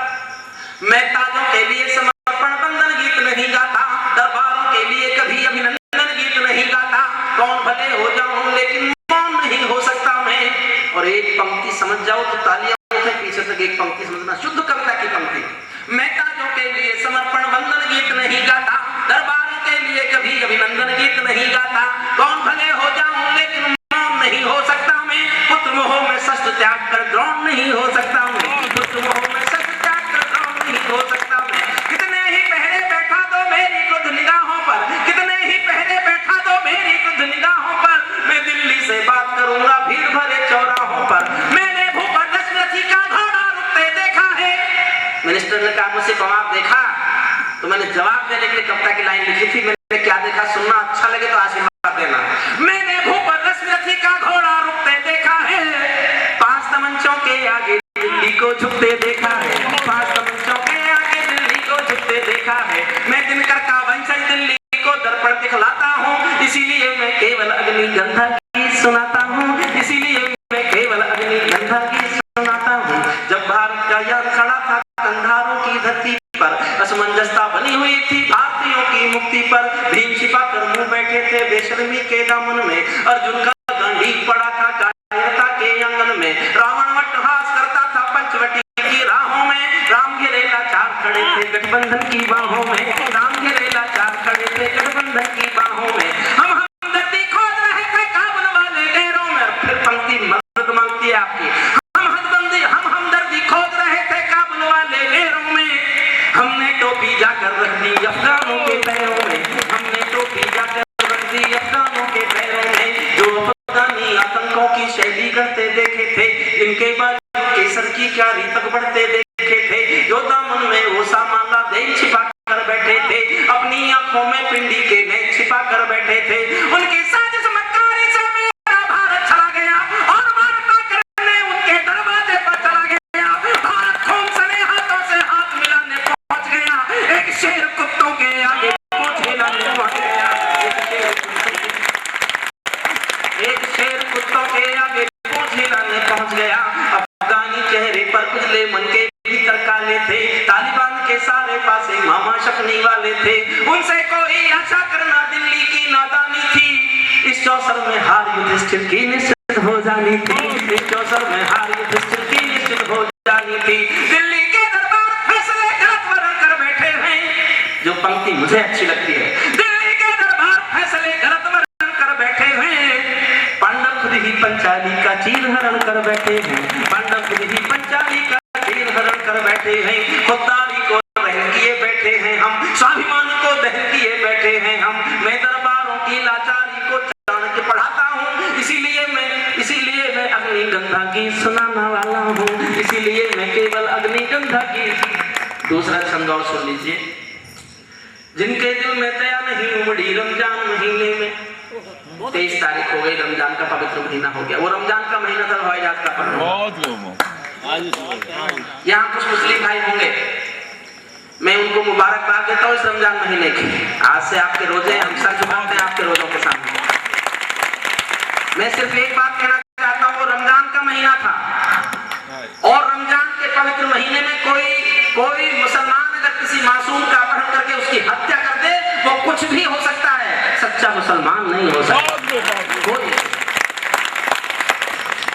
मैं ताजों के लिए समर्पण बंधन गीत नहीं गाता, दरबारों के लिए कभी अभिनंदन गीत नहीं गाता, कौन भले हो जाऊं लेकिन मौन नहीं हो सकता मैं। और एक पंक्ति समझ जाओ तो तालियां उठे, पीछे तक एक पंक्ति समझना, शुद्ध कविता की पंक्ति। मैं ताजों के लिए समर्पण बंधन गीत नहीं गाता, दरबारों के लिए कभी अभिनंदन गीत नहीं गाता, कौन भले हो जाऊं लेकिन मौन नहीं हो सकता मैं, पुत्र मोह में शस्त्र त्याग कर द्रोण नहीं हो सकता मैं, पुत्र मोह में शस्त्र त्याग कर द्रोण नहीं हो सकता मैं। कितने ही पहरे बैठा दो मेरी क्रुद्ध निगाहों पर, कितने ही पहरे बैठा दो मेरी क्रुद्ध निगाहों पर, मैं दिल्ली से बात करूंगा भीड़ भरे चौराहों पर, मैंने भूपा दशरथी का घोड़ा रुकते देखा है। मिनिस्टर ने कहा मुझसे कमाल देखा, तो मैंने जवाब देने के लिए कविता की लाइन लिखी थी, मैंने क्या देखा सुनना, अच्छा लगे तो आशीर्वाद देना। मैंने भूपा दशरथी का घोड़ा रुकते देखा है, 5 तमंचों के आगे दिल्ली को झुकते देखा है, 5 तमंचों के आगे दिल्ली को झुकते देखा है। मैं दिनकर का वंशज दिल्ली को दर्पण दिखलाता हूँ, इसीलिए मैं केवल अग्निगंधा की सुनाता हूँ, इसीलिए मैं केवल अग्निगंधा की सुनाता हूँ। जब भारत का याद खड़ा था कंधारों की धरती पर, असमंजसता बनी हुई थी भारतीयों की मुक्ति पर, भीम छिपा कर मुंह बैठे थे बेशर्मी के दामन में, अर्जुन का गंडीव पड़ा था कायरता के आंगन में, रावण वटहास करता था पंचवटी की राहों में, राम घिरेला 4 खड़े थे गठबंधन की बाहों में, राम घिरेला 4 खड़े थे गठबंधन की बाहों में, हम हमदर्दी खोज रहे थे काबुल वाले डेरों में। फिर पंक्ति मदद मांगती है आपकी, हम हमदर्दी खोज रहे थे काबुल वाले डेरों में, हमने टोपी जाकर रख दी अफगानों के पैरों में, हमने टोपी जाकर रख दी अफगानों के पैरों में, जो अफगानी आतंकों की शैली करते देखे थे, इनके बाद केसर की क्यारी तक बढ़ते देखे थे, जो दामन में वो सामाला दे छिपा कर बैठे थे, अपनी आंखों में पिंडी के नए छिपा कर बैठे थे, उनकी साजिश मक्कारी से मेरा भारत चला गया और भारत करने उनके दरवाजे पर चला गया, भारत खून सने हाथों से हाथ मिलाने पहुंच गया, एक शेर कुत्तों के आगे पूंछ हिलाने पहुंच गया, एक शेर कुत्तों के आगे पूंछ हिलाने पहुंच गया। अफगानी चेहरे पर कुचले मन के भीतर काले थे, तालिबान के सारे पासे मामा शकनी वाले थे, उनसे कोई आशा करना दिल्ली की नादानी थी, इस चौसर में हार युधिष्ठिर की निश्चित हो जानी थी, इस चौसर में हार युधिष्ठिर की निश्चित हो जानी थी। दिल्ली के दरबार फैसले गलत वर्ण कर बैठे हैं, जो पंक्ति मुझे अच्छी लगती है, दिल्ली के दरबार फैसले गलत वर्ण कर बैठे हैं, पांडव खुद ही पंचाली का चीर हरण कर बैठे हैं, पांडव खुद ही पंचाली का चीर हरण कर बैठे हैं, खुददारी को दहन किए बैठे हैं हम, स्वाभिमान को दहन किए बैठे हैं हम, मैं दरबारों की लाचारी को जान के पढ़ाता हूँ, इसीलिए मैं अग्निगंधा की सुनाना वाला हूँ, इसीलिए मैं केवल अग्निगंधा की। दूसरा छंद और सुन लीजिए, जिनके दिल में दया नहीं उमड़ी रमजान महीने में। 23 तारीख हो गई, रमजान का पवित्र महीना हो गया। वो रमजान का महीना था हवाई जहाज का पढ़ना। यहाँ कुछ मुस्लिम भाई होंगे, मैं उनको मुबारकबाद देता हूँ इस रमजान महीने की। आज से आपके रोजे, हम सर झुकाते हैं आपके रोजों के सामने। मैं सिर्फ एक बात कहना चाहता हूँ, वो रमजान का महीना था और रमजान के पवित्र महीने में कोई मुसलमान अगर किसी मासूम का अपहरण करके उसकी हत्या कर दे, वो कुछ भी हो सकता है, सच्चा मुसलमान नहीं हो सकता।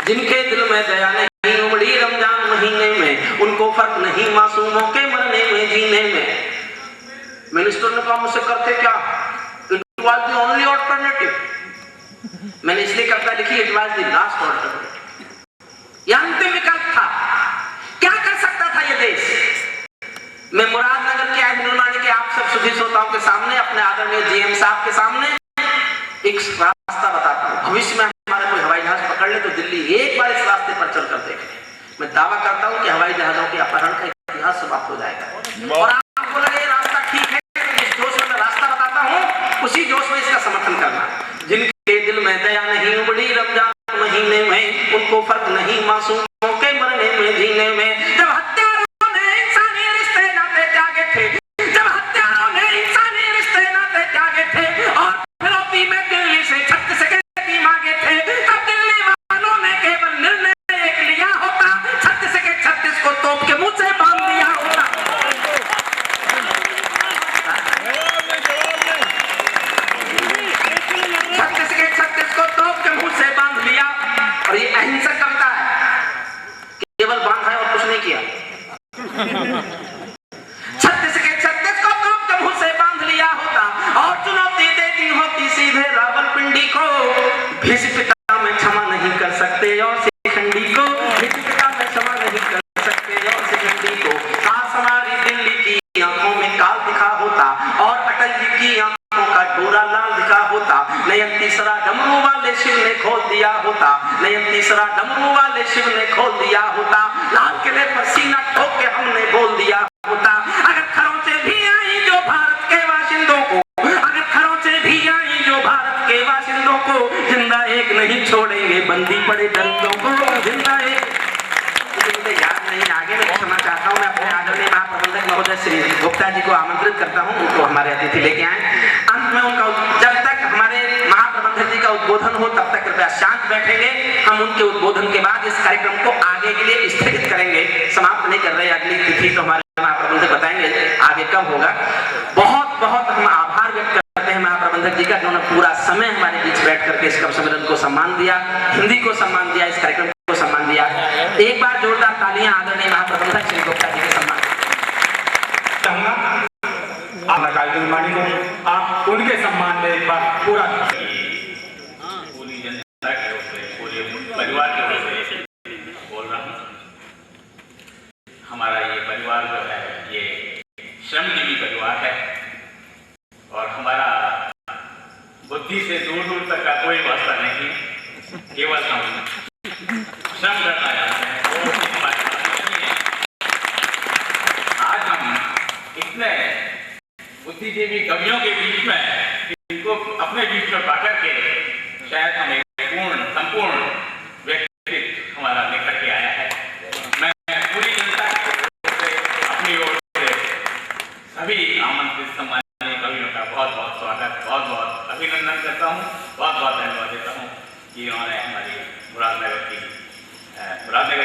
जिनके दिल में दया नहीं उमड़ी रमजान महीने में, उनको फर्क नहीं मासूमों के मरने में जीने में। मिनिस्टर ने कहा मुझसे करते क्या? It was the only alternative. मैंने इसलिए कविता लिखी, it was the last alternative. यह अंतिम विकल्प था। क्या कर सकता था ये देश? मैं मुरादनगर के निर्माण के आप सब सुधी श्रोताओं के सामने, अपने आदरणीय जीएम साहब के सामने एक रास्ता बताता हूं। भविष्य में हमारे कोई हवाई जहाज पकड़ ले तो दिल्ली एक बार इस रास्ते पर चलकर देखे। मैं दावा करता हूं कि हवाई जहाजों के अपहरण का इतिहास समाप्त हो जाएगा। और आपको लगे रास्ता ठीक है, जिस जोश में मैं रास्ता बताता हूं उसी जोश में इसका समर्थन करना। जिनके दिल में दया नहीं उमड़ी रमजान महीने में, उनको फर्क नहीं मासूमों के मरने में जीने में। जब हत्यारों ने इंसानी रिश्ते नाते त्यागे थे, जब हत्यारों ने इंसानी रिश्ते नाते त्यागे थे और फिरौती में दिल्ली से 36 के मांगे थे, तब दिल्ली वालों ने केवल निर्णय एक लिया होता, 36 के 36 को तोप के मुंह से बांध दिया होता। 36 के 36 को तोप के मुंह से बांध लिया। और ये अहिंसक कविता है, केवल बांधा है और कुछ नहीं किया। 36 के 36 को तोप के मुंह से बांध लिया होता और चुनौती देती होती सीधे रावलपिंडी को। भीष्म पिता में क्षमा नहीं कर सकते और शिखंडी को, भीष्म पिता में क्षमा नहीं कर सकते और शिखंडी को। काश हमारी दिल्ली की आंखों में काल दिखा होता और अटल जी की आंखों का डोरा लाल दिखा होता। नयन तीसरा डमरू वाले शिव ने खोल दिया होता, नयन तीसरा डमरू वाले शिव ने खोल दिया होता। लाल किले पर सीना ठोक के हमने बोल दिया होता। अगर खरोंचे भी आई जो भारत के बाशिंदों को, अगर खरोंचे भी आई जो भारत के बाशिंदों को, जिंदा एक नहीं छोड़ेंगे बंदी पड़े दंडों को, जिंदा एक। मुझे याद नहीं, आगे मैं क्षमा चाहता हूँ। मैं अपने आदरणीय महाप्रबंधक महोदय श्री गुप्ता जी को आमंत्रित करता हूँ, उनको हमारे अतिथि लेके आए। अंत में उनका, जब तक हमारे महाप्रबंधक जी का उद्बोधन हो तब तक कृपया शांत बैठेंगे। हम उनके उद्बोधन के बाद इस कार्यक्रम को आगे के लिए स्थगित करेंगे, समाप्त नहीं कर रहे। अगली तिथि तो हमारे महाप्रबंधक बताएंगे आगे कब होगा। बहुत बहुत हम आभार व्यक्त करते हैं महाप्रबंधक जी का, जिन्होंने पूरा समय हमारे बीच बैठ करके इस कवि सम्मेलन को सम्मान दिया, हिंदी को सम्मान दिया, इस कार्यक्रम को सम्मान दिया। एक बार जोरदार तालियां आदरणीय महाप्रबंधक श्री गुप्ता जी के सम्मान। आप उनके सम्मान में एक बार पूरा पूरी जनता की ओर से, पूरे परिवार की ओर से बोल रहा हूँ। हमारा ये परिवार जो है ये श्रमजीवी परिवार है और हमारा बुद्धि से दूर दूर तक का कोई वास्ता नहीं, केवल हम श्रम करना चाहते हैं। आज हम इतने बुद्धिजीवी कवियों के बीच में इनको अपने बीच में पाकर के शायद हमें संपूर्ण व्यक्तित्व हमारा निकट के आया है। मैं पूरी जनता की ओर से, अपनी ओर से सभी आमंत्रित सम्मानीय कवियों का बहुत बहुत स्वागत, बहुत बहुत अभिनंदन करता हूँ, बहुत बहुत धन्यवाद देता हूँ कि उन्होंने हमारी मुरादनगर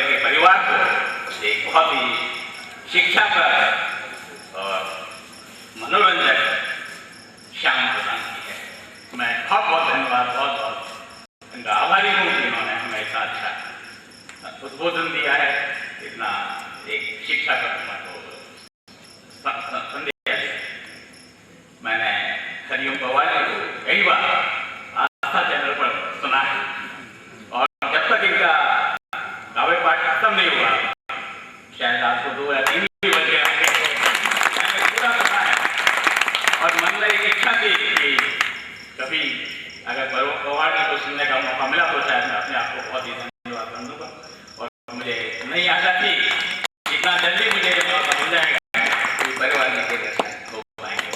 के परिवार को एक बहुत ही शिक्षाप्रद और मनोरंजक शाम प्रदान की है। मैं बहुत बहुत धन्यवाद, बहुत बहुत इनका आभारी हूँ कि इन्होंने हमें इतना अच्छा उद्बोधन दिया है, इतना एक शिक्षा का संदेश दिया। मैंने हरिओम कव्वाली को कई बार आस्था चैनल पर सुना है और जब तक इनका काव्य पाठ खत्म नहीं हुआ, शायद आपको 2 या 3 भी बज गए होंगे, मैंने पूरा सुना है। और मन में एक इच्छा थी कि कभी अगर कव्वाली को सुनने का मौका मिला तो शायद मैं अपने आप को बहुत ही धन्यवाद कर दूंगा। और मुझे नहीं आशा थी इतना जल्दी मुझे ये मौका मिल जाएगा कि परिवार के दर्शन हो पाएंगे।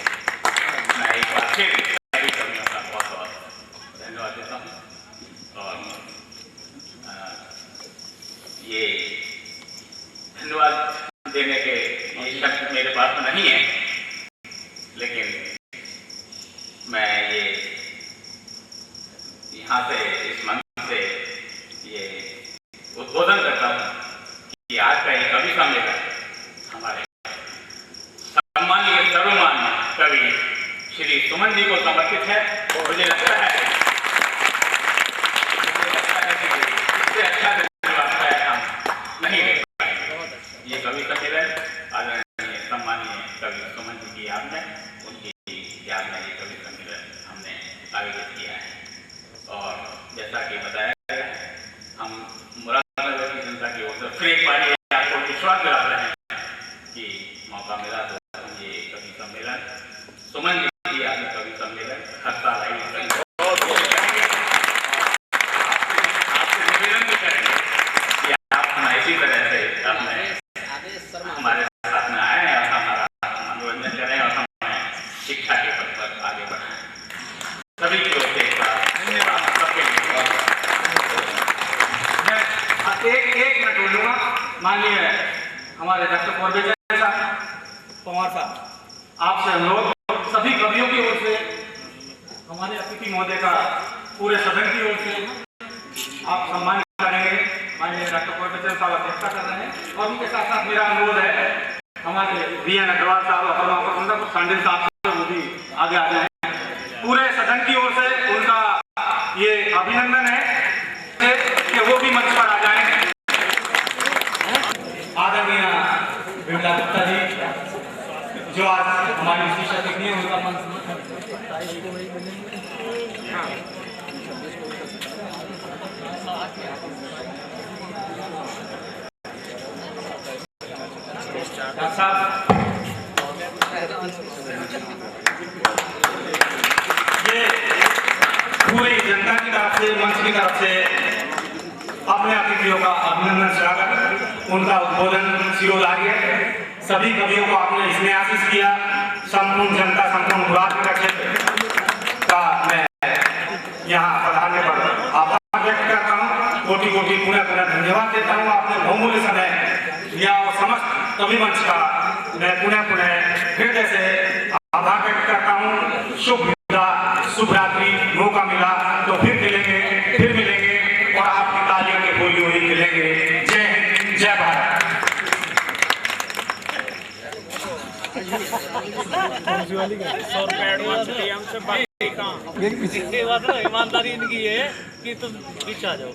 यहाँ से इस मंच से ये उद्बोधन करता हूँ कि आज का ये कवि सम्मेलन हमारे सम्मानीय सर्वमान्य कवि श्री सुमन जी को समर्पित है। मुझे लगता है कि इससे अच्छा धन्यवाद शायद हम नहीं दे पाएंगे। ये कवि सम्मेलन आदरणीय सम्मानीय कवि सुमन जी की याद में, उनकी याद में ये कवि सम्मेलन हमने आयोजित किया है। और जैसा कि बताया गया, हम मुरादाबाद की जनता की ओर से फिर एक बार आपको विश्वास दिलाते हैं कि मौका मिला तो ये कवि सम्मेलन सुमन जी की याद में कवि सम्मेलन हर साल आयोजित आपसे निवेदन भी करेंगे कि आप इसी तरह से अपने हमारे साथ में आए और हमारा मनोरंजन करें और हमें शिक्षा के पथ पर आगे बढ़ाएं। सभी की ओर से धन्यवाद। सबके लिए एक मिनट बोलूंगा। माननीय हमारे डॉक्टर कोरबेचर साहब, पवार साहब, आपसे अनुरोध, सभी कवियों की ओर से, हमारे अतिथि महोदय का पूरे सदन की ओर से आप सम्मान करेंगे। माननीय डॉक्टर कोरबेचर साहब अध्यक्षता कर रहे हैं और उनके साथ साथ मेरा अनुरोध है हमारे बीएन अग्रवाल साहब, सांडिल साहब, वो भी आगे आ जाए। पूरे सदन की ओर से उनका ये अभिनंदन है कि वो भी मंच पर आ जाएं। आदरणीय विमला गुप्ता जी जो आज हमारी विशेष अतिथि है, उनका मंच साहब, ये पूरी जनता की तरफ से, मंच की तरफ से अपने अतिथियों का अभिनंदन, स्वागत, उनका उद्बोधन शिरोधार्य। सभी कवियों को आपने इसमें आशीष किया। संपूर्ण जनता, संपूर्ण मुराद का क्षेत्र का मैं यहाँ पधारने पर आभार व्यक्त करता हूँ। कोटि कोटि पुनः पुनः धन्यवाद देता हूँ। आपने बहुमूल्य समय दिया और समस्त कवि मंच का मैं पुनः पुनः हृदय से आभार व्यक्त करता हूँ। शुभ रात्रि। मौका मिला तो फिर मिलेंगे और आपकी तालियों के बोली हुई मिलेंगे। जय हिंद, जय भारत। ईमानदारी इनकी है कि तुम पीछे आ जाओ।